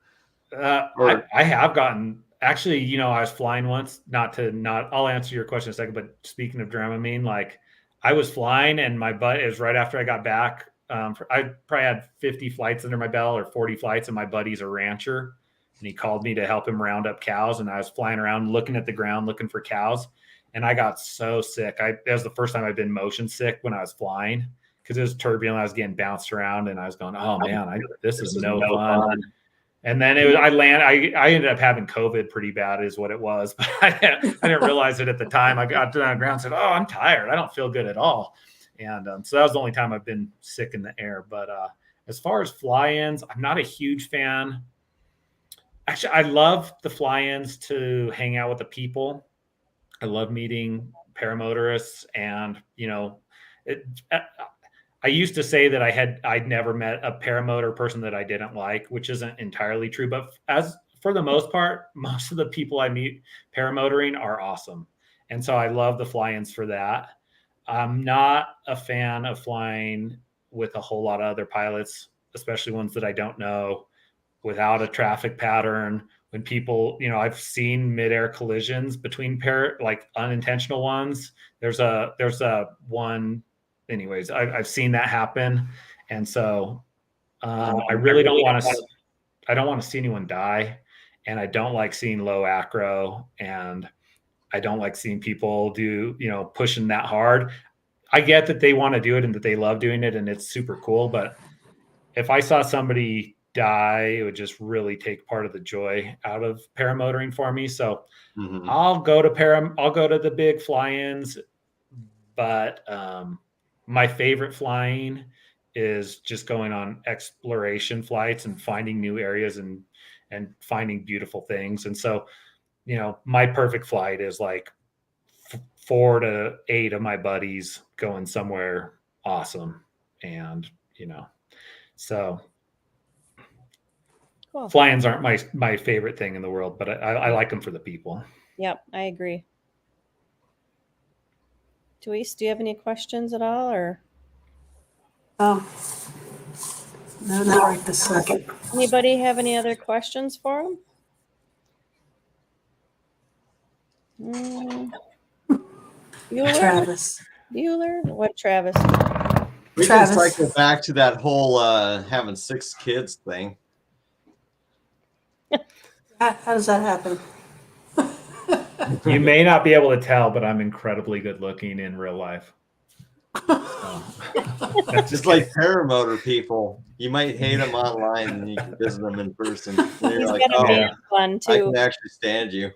I have gotten, actually, I was flying once, I'll answer your question in a second, but speaking of Dramamine, like I was flying and my butt is right after I got back. I probably had 50 flights under my belt or 40 flights, and my buddy's a rancher, and he called me to help him round up cows. And I was flying around looking at the ground, looking for cows. And I got so sick. That was the first time I've been motion sick when I was flying, because it was turbulent. I was getting bounced around, and I was going, oh man, this is no fun. And then I ended up having COVID pretty bad is what it was. But I didn't realize it at the time. I got down on the ground and said, oh, I'm tired. I don't feel good at all. And so that was the only time I've been sick in the air. But as far as fly-ins, I'm not a huge fan. Actually, I love the fly-ins to hang out with the people. I love meeting paramotorists, and I used to say that I'd never met a paramotor person that I didn't like, which isn't entirely true. But for the most part, most of the people I meet paramotoring are awesome, and so I love the fly-ins for that. I'm not a fan of flying with a whole lot of other pilots, especially ones that I don't know, without a traffic pattern. When people, I've seen midair collisions between unintentional ones. There's a one, anyways, I've seen that happen. And so I really don't want to, don't want to see anyone die, and I don't like seeing low acro, and I don't like seeing people do, pushing that hard. I get that they want to do it and that they love doing it and it's super cool, but if I saw somebody die, it would just really take part of the joy out of paramotoring for me. So I'll go to the big fly-ins, but my favorite flying is just going on exploration flights and finding new areas and finding beautiful things. And so, my perfect flight is like 4 to 8 of my buddies going somewhere awesome. And, so Cool. fly-ins aren't my favorite thing in the world, but I like them for the people. Yep, I agree. Luis, do you have any questions at all, or? No, not right this second. Anybody have any other questions for him? Travis. Bueller? What, Travis? We can cycle back to that whole having 6 kids thing. How does that happen? You may not be able to tell, but I'm incredibly good looking in real life. That's just like paramotor people. You might hate them online and you can visit them in person. You're like, oh, fun too. I can actually stand you.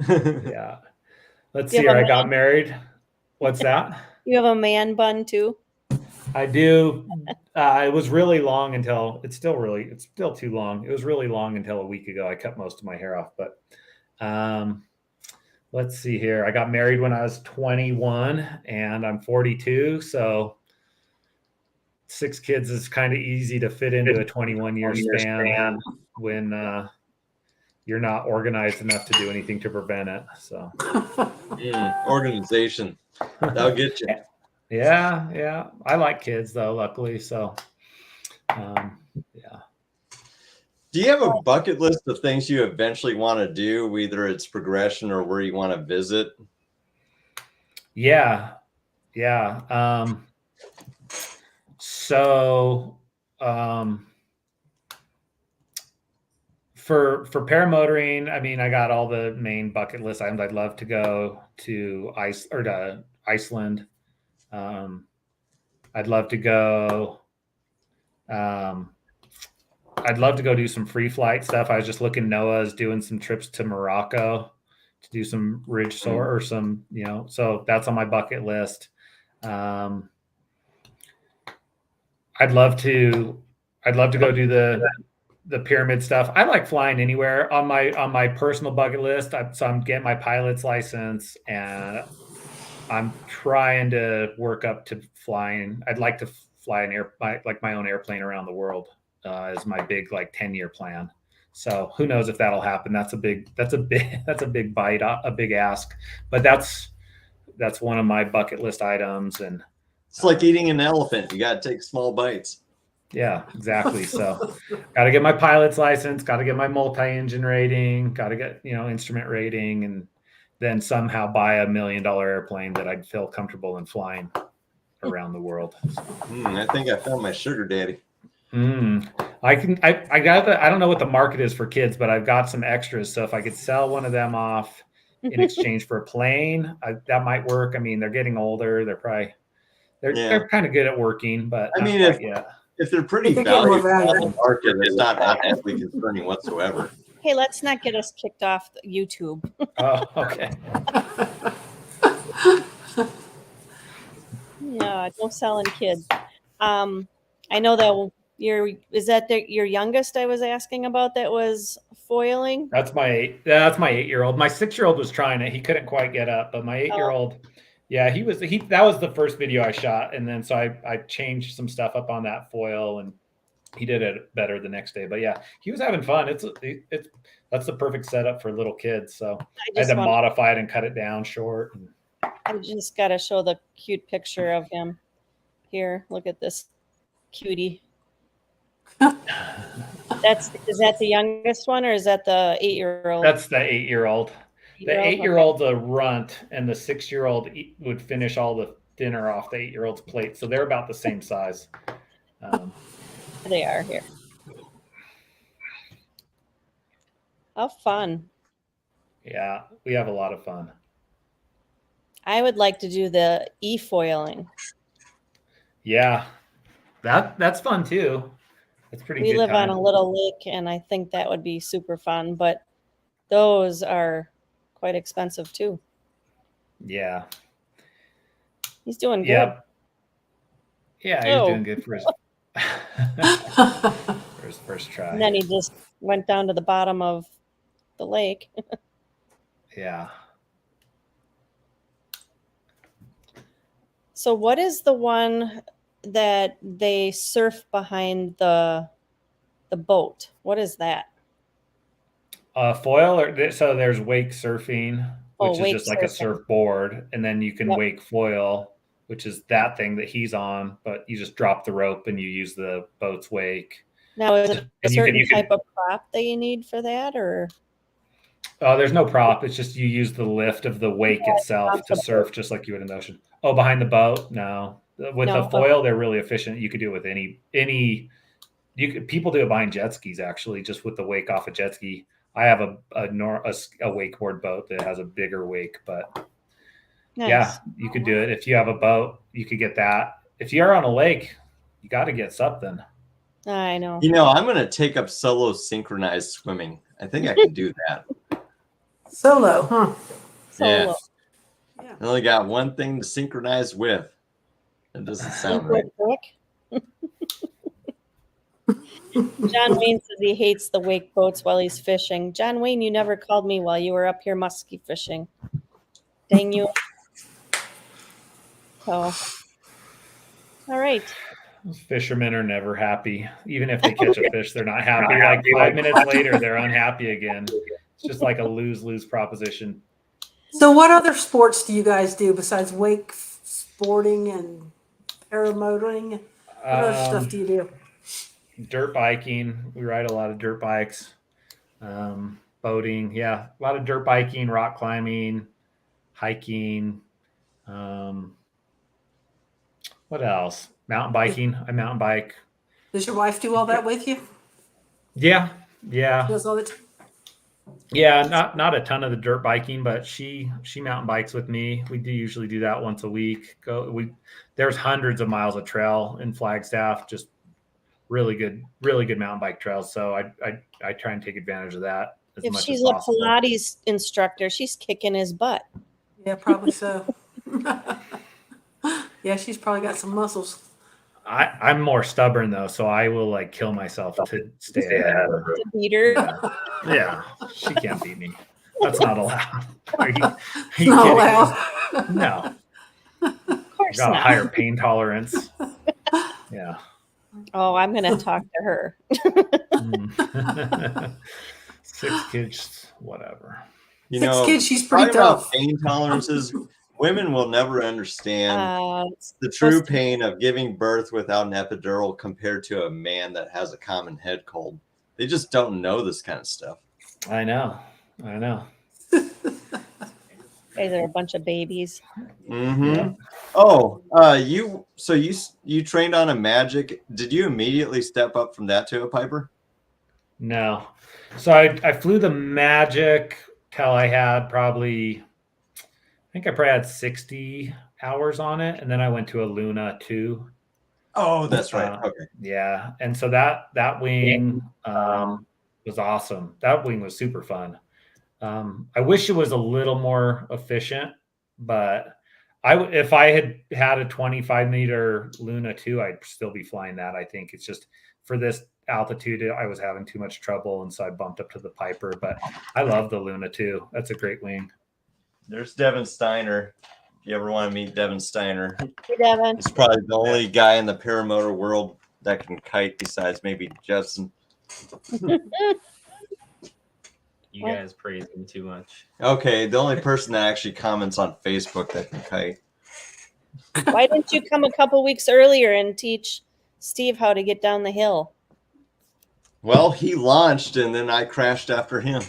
Yeah. Let's see here. I got married. What's that? You have a man bun too? I do. It was really long until it's still too long. It was really long until a week ago. I cut most of my hair off, but let's see here. I got married when I was 21 and I'm 42. So 6 kids is kind of easy to fit into a 21-year span when you're not organized enough to do anything to prevent it. So organization, that'll get you. Yeah. I like kids though, luckily. So, yeah. Do you have a bucket list of things you eventually want to do, whether it's progression or where you want to visit? Yeah. So, for paramotoring, I mean, I got all the main bucket list items. I'd love to go to Iceland. I'd love to go. I'd love to go do some free flight stuff. I was just looking. Noah's doing some trips to Morocco to do some ridge soar or some, so that's on my bucket list. I'd love to go do the pyramid stuff. I like flying anywhere on my personal bucket list. So I'm getting my pilot's license and I'm trying to work up to flying. I'd like to fly my own airplane around the world is my big 10-year plan. So who knows if that'll happen? That's a big bite, a big ask, but that's one of my bucket list items. And it's like eating an elephant. You got to take small bites. Yeah, exactly. So got to get my pilot's license, got to get my multi-engine rating, got to get, instrument rating, and then somehow buy $1 million airplane that I'd feel comfortable in flying around the world. I think I found my sugar daddy. I don't know what the market is for kids, but I've got some extras. So if I could sell one of them off in exchange for a plane, that might work. I mean, they're getting older. They're kind of good at working, but I mean, if they're pretty valuable on the market, it's not ethically concerning whatsoever. Hey, let's not get us kicked off YouTube. Oh, okay. Yeah, don't selling kids. I know that your youngest I was asking about that was foiling? That's my 8-year-old. My 6-year-old was trying it. He couldn't quite get up, but my 8-year-old, yeah, that was the first video I shot. And then so I changed some stuff up on that foil and he did it better the next day. But yeah, he was having fun. That's the perfect setup for little kids. So I had to modify it and cut it down short. I just got to show the cute picture of him here. Look at this cutie. Is that the youngest one or is that the 8-year-old? That's the 8-year-old. The 8-year-old's a runt and the 6-year-old would finish all the dinner off the 8-year-old's plate. So they're about the same size. They are here. How fun. Yeah, we have a lot of fun. I would like to do the e-foiling. Yeah, that's fun too. It's pretty We good live on time. a little lake, and I think that would be super fun, but those are quite expensive too. Yeah. He's doing good. Yep. Yeah, he's Oh. doing good for his for his first try. And then he just went down to the bottom of the lake. Yeah. So what is the one that they surf behind the boat? What is that? Foil, or so there's wake surfing, Oh, which is wake just like a surfing. surfboard, and then you can Yep. wake foil, which is that thing that he's on, but you just drop the rope and you use the boat's wake. Now, is it a And you certain can type of prop that you need for that, or? there's no prop. It's just you use the lift of the wake itself off to the surf just like you would in the ocean. Oh, behind the boat? No. With No, the foil, they're really efficient. You could do it with any people do it behind jet skis actually, just with the wake off a jet ski. I have a wakeboard boat that has a bigger wake, but Nice. yeah, you could do it. If you have a boat, you could get that. If you're on a lake, you got to get something. I know. You know, I'm going to take up solo synchronized swimming. I think I can do that. Solo, huh? Solo. Yeah. I only got one thing to synchronize with. It doesn't sound right. John Wayne says he hates the wake boats while he's fishing. John Wayne, you never called me while you were up here muskie fishing. Dang you. So, all right. Fishermen are never happy. Even if they catch a fish, they're not happy. Like 5 minutes later, they're unhappy again. It's just like a lose-lose proposition. So what other sports do you guys do besides wake sporting and paramotoring? What other stuff do you do? Dirt biking. We ride a lot of dirt bikes. Boating. Yeah, a lot of dirt biking, rock climbing, hiking. What else? Mountain biking. I mountain bike. Does your wife do all that with you? Yeah. She does all the time? Yeah, not a ton of the dirt biking, but she mountain bikes with me. We do usually do that once a week. There's hundreds of miles of trail in Flagstaff, just really good mountain bike trails. So I try and take advantage of that as If much she's as a possible. Pilates instructor, she's kicking his butt. Yeah, probably so. Yeah, she's probably got some muscles. I'm more stubborn though, so I will like kill myself to stay ahead of her. To beat her. Yeah, she can't beat me. That's not allowed. Are you Not kidding allowed. me? No. Of course Got a not. higher pain tolerance. Yeah. Oh, I'm going to talk to her. 6 kids, whatever. You 6 know, kids, she's pretty talking about tough. pain tolerances, women will never understand It's the true supposed to- pain of giving birth without an epidural compared to a man that has a common head cold. They just don't know this kind of stuff. I know. Guys are a bunch of babies. Mm-hmm. Yeah. Oh, you trained on a Magic. Did you immediately step up from that to a Piper? No. So I flew the Magic till I had I think I probably had 60 hours on it. And then I went to a Luna 2. Oh, that's right. Okay. Yeah. And so that wing was awesome. That wing was super fun. I wish it was a little more efficient, but if I had a 25-meter Luna 2, I'd still be flying that. I think it's just for this altitude, I was having too much trouble, and so I bumped up to the Piper. But I love the Luna 2. That's a great wing. There's Devin Steiner. If you ever want to meet Devin Steiner, Hey, Devin. he's probably the only guy in the paramotor world that can kite besides maybe Judson. You guys praise him too much. Okay, the only person that actually comments on Facebook that can kite. Why didn't you come a couple weeks earlier and teach Steve how to get down the hill? Well, he launched and then I crashed after him.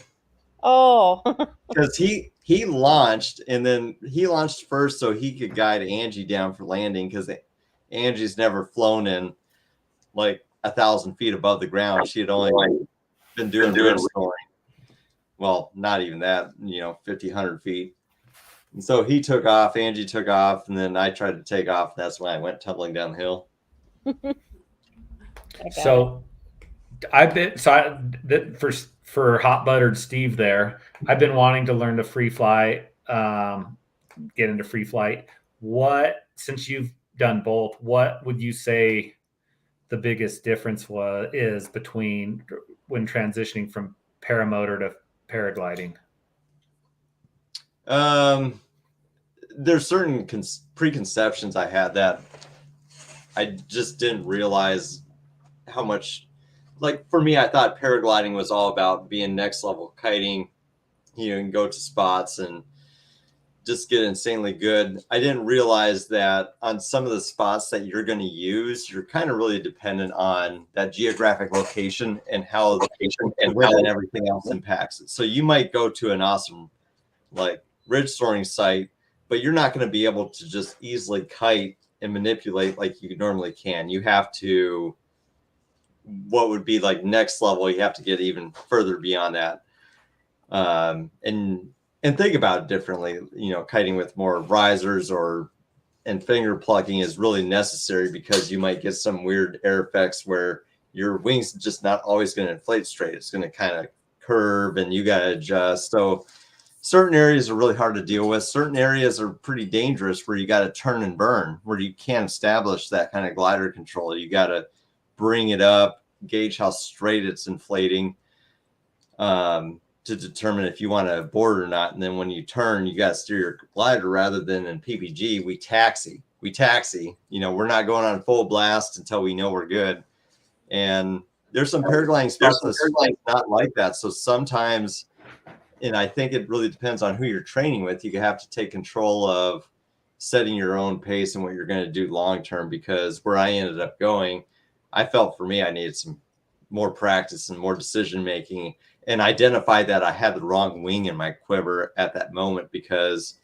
Oh. Because he launched and then he launched first so he could guide Angie down for landing because Angie's never flown in like 1,000 feet above the ground. She had only been doing snoring. well, not even that, 50, 100 feet. And so he took off, Angie took off, and then I tried to take off. And that's when I went tumbling down the hill. So I've been for hot buttered Steve there. I've been wanting to learn to free fly, get into free flight. Since you've done both, what would you say the biggest difference is between when transitioning from paramotor to paragliding? There's certain preconceptions I had that I just didn't realize how much. Like for me, I thought paragliding was all about being next level kiting, and go to spots and just get insanely good. I didn't realize that on some of the spots that you're going to use, you're kind of really dependent on that geographic location and how the location and everything else impacts it. So you might go to an awesome like ridge soaring site, but you're not going to be able to just easily kite and manipulate like you normally can. You have to, what would be like next level, you have to get even further beyond that. And think about it differently. Kiting with more risers and finger plugging is really necessary because you might get some weird air effects where your wings just not always going to inflate straight. It's going to kind of curve and you got to adjust. So certain areas are really hard to deal with. Certain areas are pretty dangerous where you got to turn and burn, where you can't establish that kind of glider control. You got to bring it up, gauge how straight it's inflating, to determine if you want to board or not. And then when you turn, you got to steer your glider. Rather than in PPG, we taxi. We're not going on full blast until we know we're good. And there's some paragliding spots that's not like that. So sometimes, and I think it really depends on who you're training with, you have to take control of setting your own pace and what you're going to do long term. Because where I ended up going, I felt for me I needed some more practice and more decision making, and identified that I had the wrong wing in my quiver at that moment because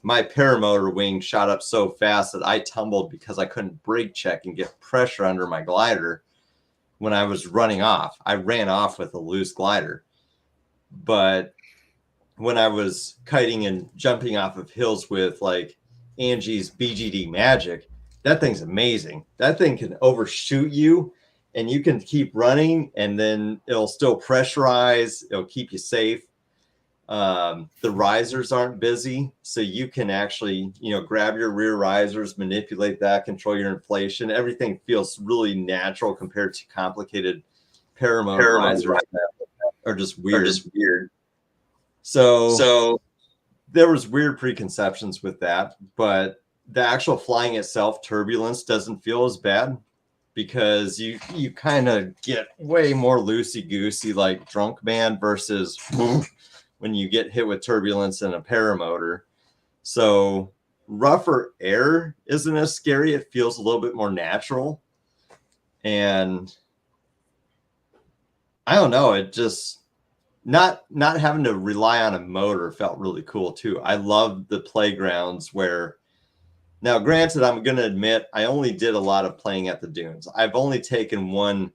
my paramotor wing shot up so fast that I tumbled because I couldn't brake check and get pressure under my glider when I was running off. I ran off with a loose glider. But when I was kiting and jumping off of hills with like Angie's BGD Magic, that thing's amazing. That thing can overshoot you and you can keep running and then it'll still pressurize. It'll keep you safe. The risers aren't busy. So you can actually, grab your rear risers, manipulate that, control your inflation. Everything feels really natural compared to complicated paramotor risers that are just weird. So there was weird preconceptions with that, but the actual flying itself, turbulence doesn't feel as bad because you kind of get way more loosey-goosey like drunk man versus when you get hit with turbulence in a paramotor. So rougher air isn't as scary. It feels a little bit more natural. And I don't know, it just not having to rely on a motor felt really cool too. I love the playgrounds where, now granted, I'm going to admit I only did a lot of playing at the dunes. I've only taken one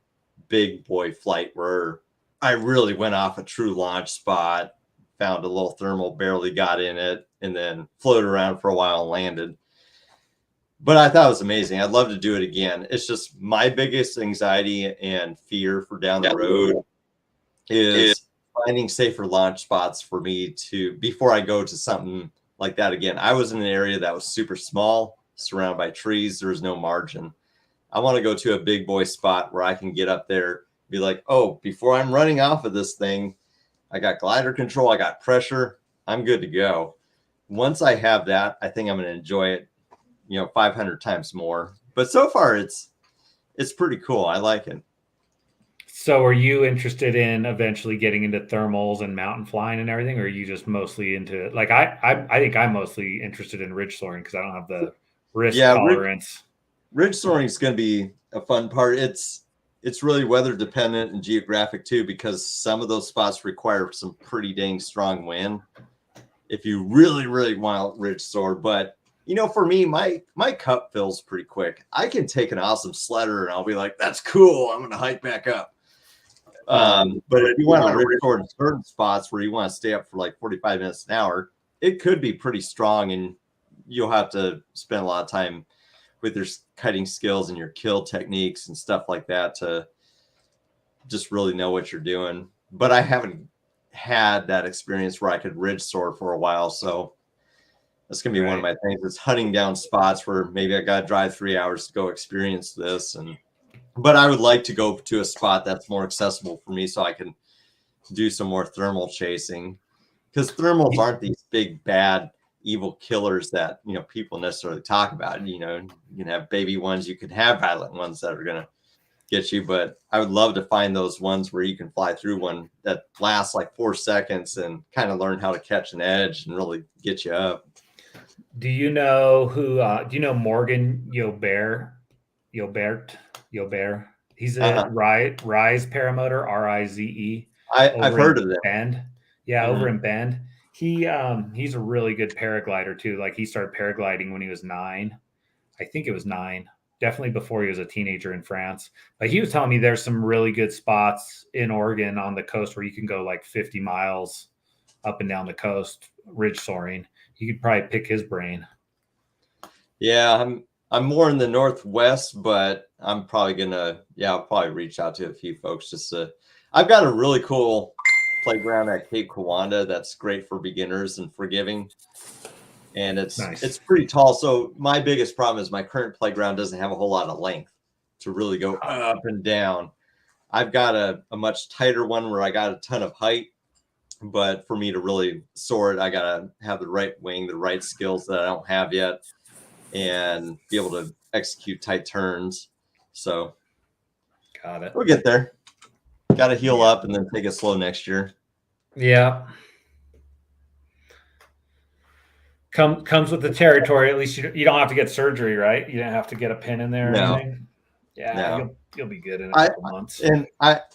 big boy flight where I really went off a true launch spot, found a little thermal, barely got in it, and then floated around for a while and landed. But I thought it was amazing. I'd love to do it again. It's just my biggest anxiety and fear for down the road is finding safer launch spots for me to, before I go to something like that again. I was in an area that was super small, surrounded by trees. There was no margin. I want to go to a big boy spot where I can get up there, be like, oh, before I'm running off of this thing, I got glider control, I got pressure, I'm good to go. Once I have that, I think I'm going to enjoy it, 500 times more. But so far, it's pretty cool. I like it. So are you interested in eventually getting into thermals and mountain flying and everything, or are you just mostly into, like, I think I'm mostly interested in ridge soaring because I don't have the risk tolerance. Ridge soaring is going to be a fun part. It's really weather dependent and geographic too, because some of those spots require some pretty dang strong wind if you really, really want ridge soar. But for me, my cup fills pretty quick. I can take an awesome sledder and I'll be like, that's cool, I'm going to hike back up. But if you want to record certain spots where you want to stay up for like 45 minutes an hour, it could be pretty strong, and you'll have to spend a lot of time with your cutting skills and your kill techniques and stuff like that to just really know what you're doing. But I haven't had that experience where I could ridge soar for a while, so that's gonna be one of my things. It's hunting down spots where maybe I got to drive 3 hours to go experience this, but I would like to go to a spot that's more accessible for me so I can do some more thermal chasing, because thermals aren't these big bad evil killers that people necessarily talk about. You can have baby ones, you can have violent ones that are gonna get you, but I would love to find those ones where you can fly through one that lasts like 4 seconds and kind of learn how to catch an edge and really get you up. Do you know Morgan Yobert? He's a Rise paramotor, Rize. I've heard of them. Bend. Yeah, over in Bend. He's a really good paraglider too. Like, he started paragliding when he was 9. I think it was 9. Definitely before he was a teenager in France. But he was telling me there's some really good spots in Oregon on the coast where you can go like 50 miles up and down the coast, ridge soaring. You could probably pick his brain. Yeah, I'm more in the Northwest, but I'm probably I'll probably reach out to a few folks just to. I've got a really cool playground at Cape Kiwanda that's great for beginners and forgiving, and it's pretty tall. So my biggest problem is my current playground doesn't have a whole lot of length to really go up and down. I've got a much tighter one where I got a ton of height, but for me to really soar it, I gotta have the right wing, the right skills that I don't have yet, and be able to execute tight turns. So got it. We'll get there. Got to heal up and then take it slow next year. Yeah. Comes with the territory. At least you don't have to get surgery, right? You don't have to get a pin in there or anything. Yeah, no. You'll be good in a couple months. And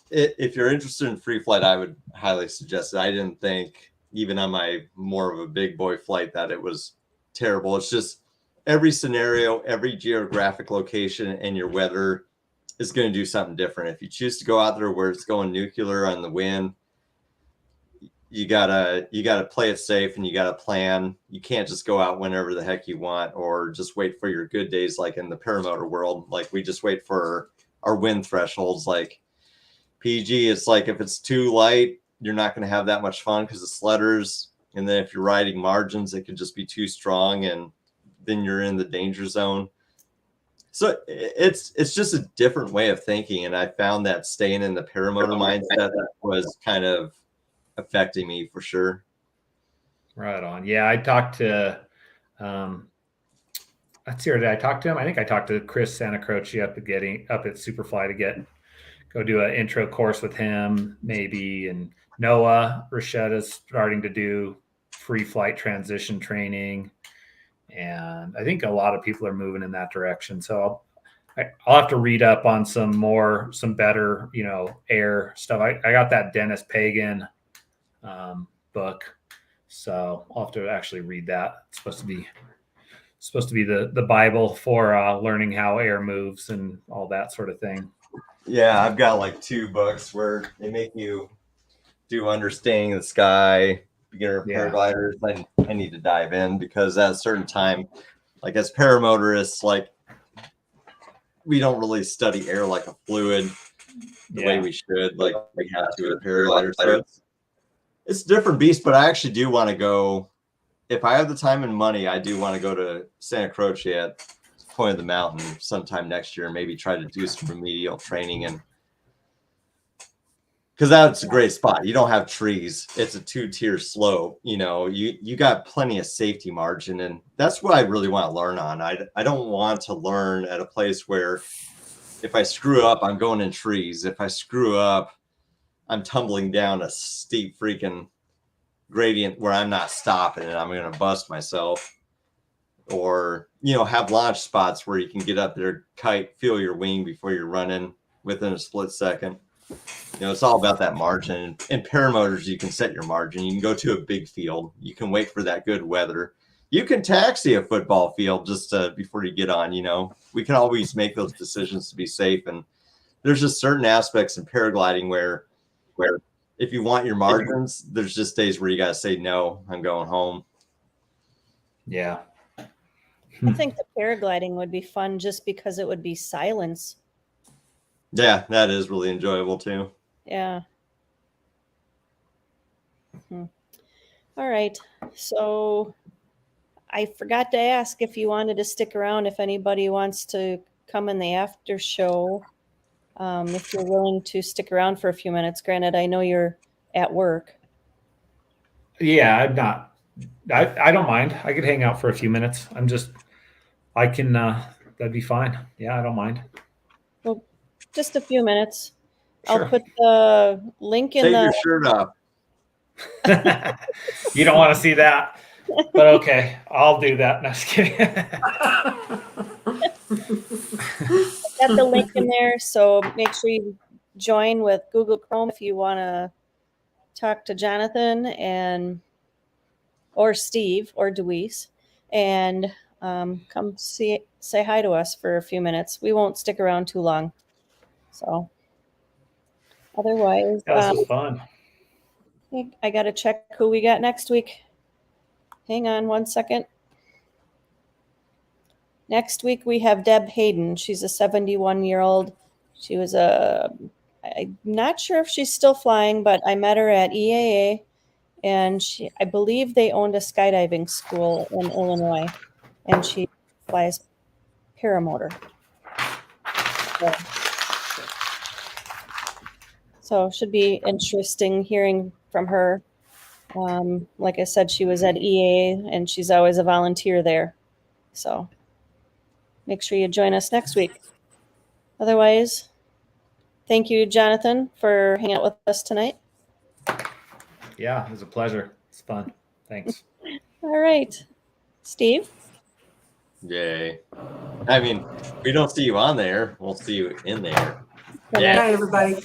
if you're interested in free flight, I would highly suggest it. I didn't think, even on my more of a big boy flight, that it was terrible. It's just every scenario, every geographic location, and your weather is going to do something different. If you choose to go out there where it's going nuclear on the wind, you gotta play it safe, and you gotta plan. You can't just go out whenever the heck you want, or just wait for your good days. Like in the paramotor world, like we just wait for our wind thresholds. Like PG, it's like if it's too light, you're not going to have that much fun because of sledders. And then if you're riding margins, it could just be too strong, and then you're in the danger zone. So it's just a different way of thinking, and I found that staying in the paramotor mindset was kind of affecting me for sure. Right on. Yeah, I talked to let's see, did I talk to him? I think I talked to Chris Santacroce up at Superfly to go do an intro course with him, maybe. And Noah Rochetta's starting to do free flight transition training. And I think a lot of people are moving in that direction. So I'll have to read up on some better, air stuff. I got that Dennis Pagan book, so I'll have to actually read that. It's supposed to be the Bible for learning how air moves and all that sort of thing. Yeah, I've got like 2 books where they make you do Understanding the Sky, Beginner Paragliders. I need to dive in, because at a certain time, like as paramotorists, like we don't really study air like a fluid the way we should, like we have to with paragliders. So it's a different beast, but I actually do want to go. If I have the time and money, I do want to go to Santa Croce at Point of the Mountain sometime next year, and maybe try to do some remedial training. And because that's a great spot. You don't have trees. It's a 2-tier slope. You got plenty of safety margin, and that's what I really want to learn on. I don't want to learn at a place where if I screw up, I'm going in trees. If I screw up, I'm tumbling down a steep freaking gradient where I'm not stopping and I'm going to bust myself. Or, have launch spots where you can get up there, kite, feel your wing before you're running within a split second. It's all about that margin. In paramotors, you can set your margin. You can go to a big field. You can wait for that good weather. You can taxi a football field just before you get on. We can always make those decisions to be safe. And there's just certain aspects in paragliding where where if you want your margins, there's just days where you got to say, no, I'm going home. Yeah. I think the paragliding would be fun just because it would be silence. Yeah, that is really enjoyable too. Yeah. All right. So I forgot to ask if you wanted to stick around, if anybody wants to come in the after show. If you're willing to stick around for a few minutes. Granted, I know you're at work. Yeah, I'm not. I don't mind. I could hang out for a few minutes. I can. That'd be fine. Yeah, I don't mind. Well, just a few minutes. Sure. I'll put the link in Take the. your shirt off. You don't want to see that, but okay, I'll do that. No, just kidding. Got the link in there, so make sure you join with Google Chrome if you want to talk to Jonathan and or Steve or Deweese, and come say hi to us for a few minutes. We won't stick around too long. So otherwise, This was fun. I got to check who we got next week. Hang on one second. Next week we have Deb Hayden. She's a 71-year-old. She was I'm not sure if she's still flying, but I met her at EAA, and I believe they owned a skydiving school in Illinois, and she flies paramotor. So should be interesting hearing from her. Like I said, she was at EAA, and she's always a volunteer there. So make sure you join us next week. Otherwise, thank you, Jonathan, for hanging out with us tonight. Yeah, it was a pleasure. It's fun. Thanks. All right. Steve? Yay. I mean, if we don't see you on there, we'll see you in there. Good night, everybody.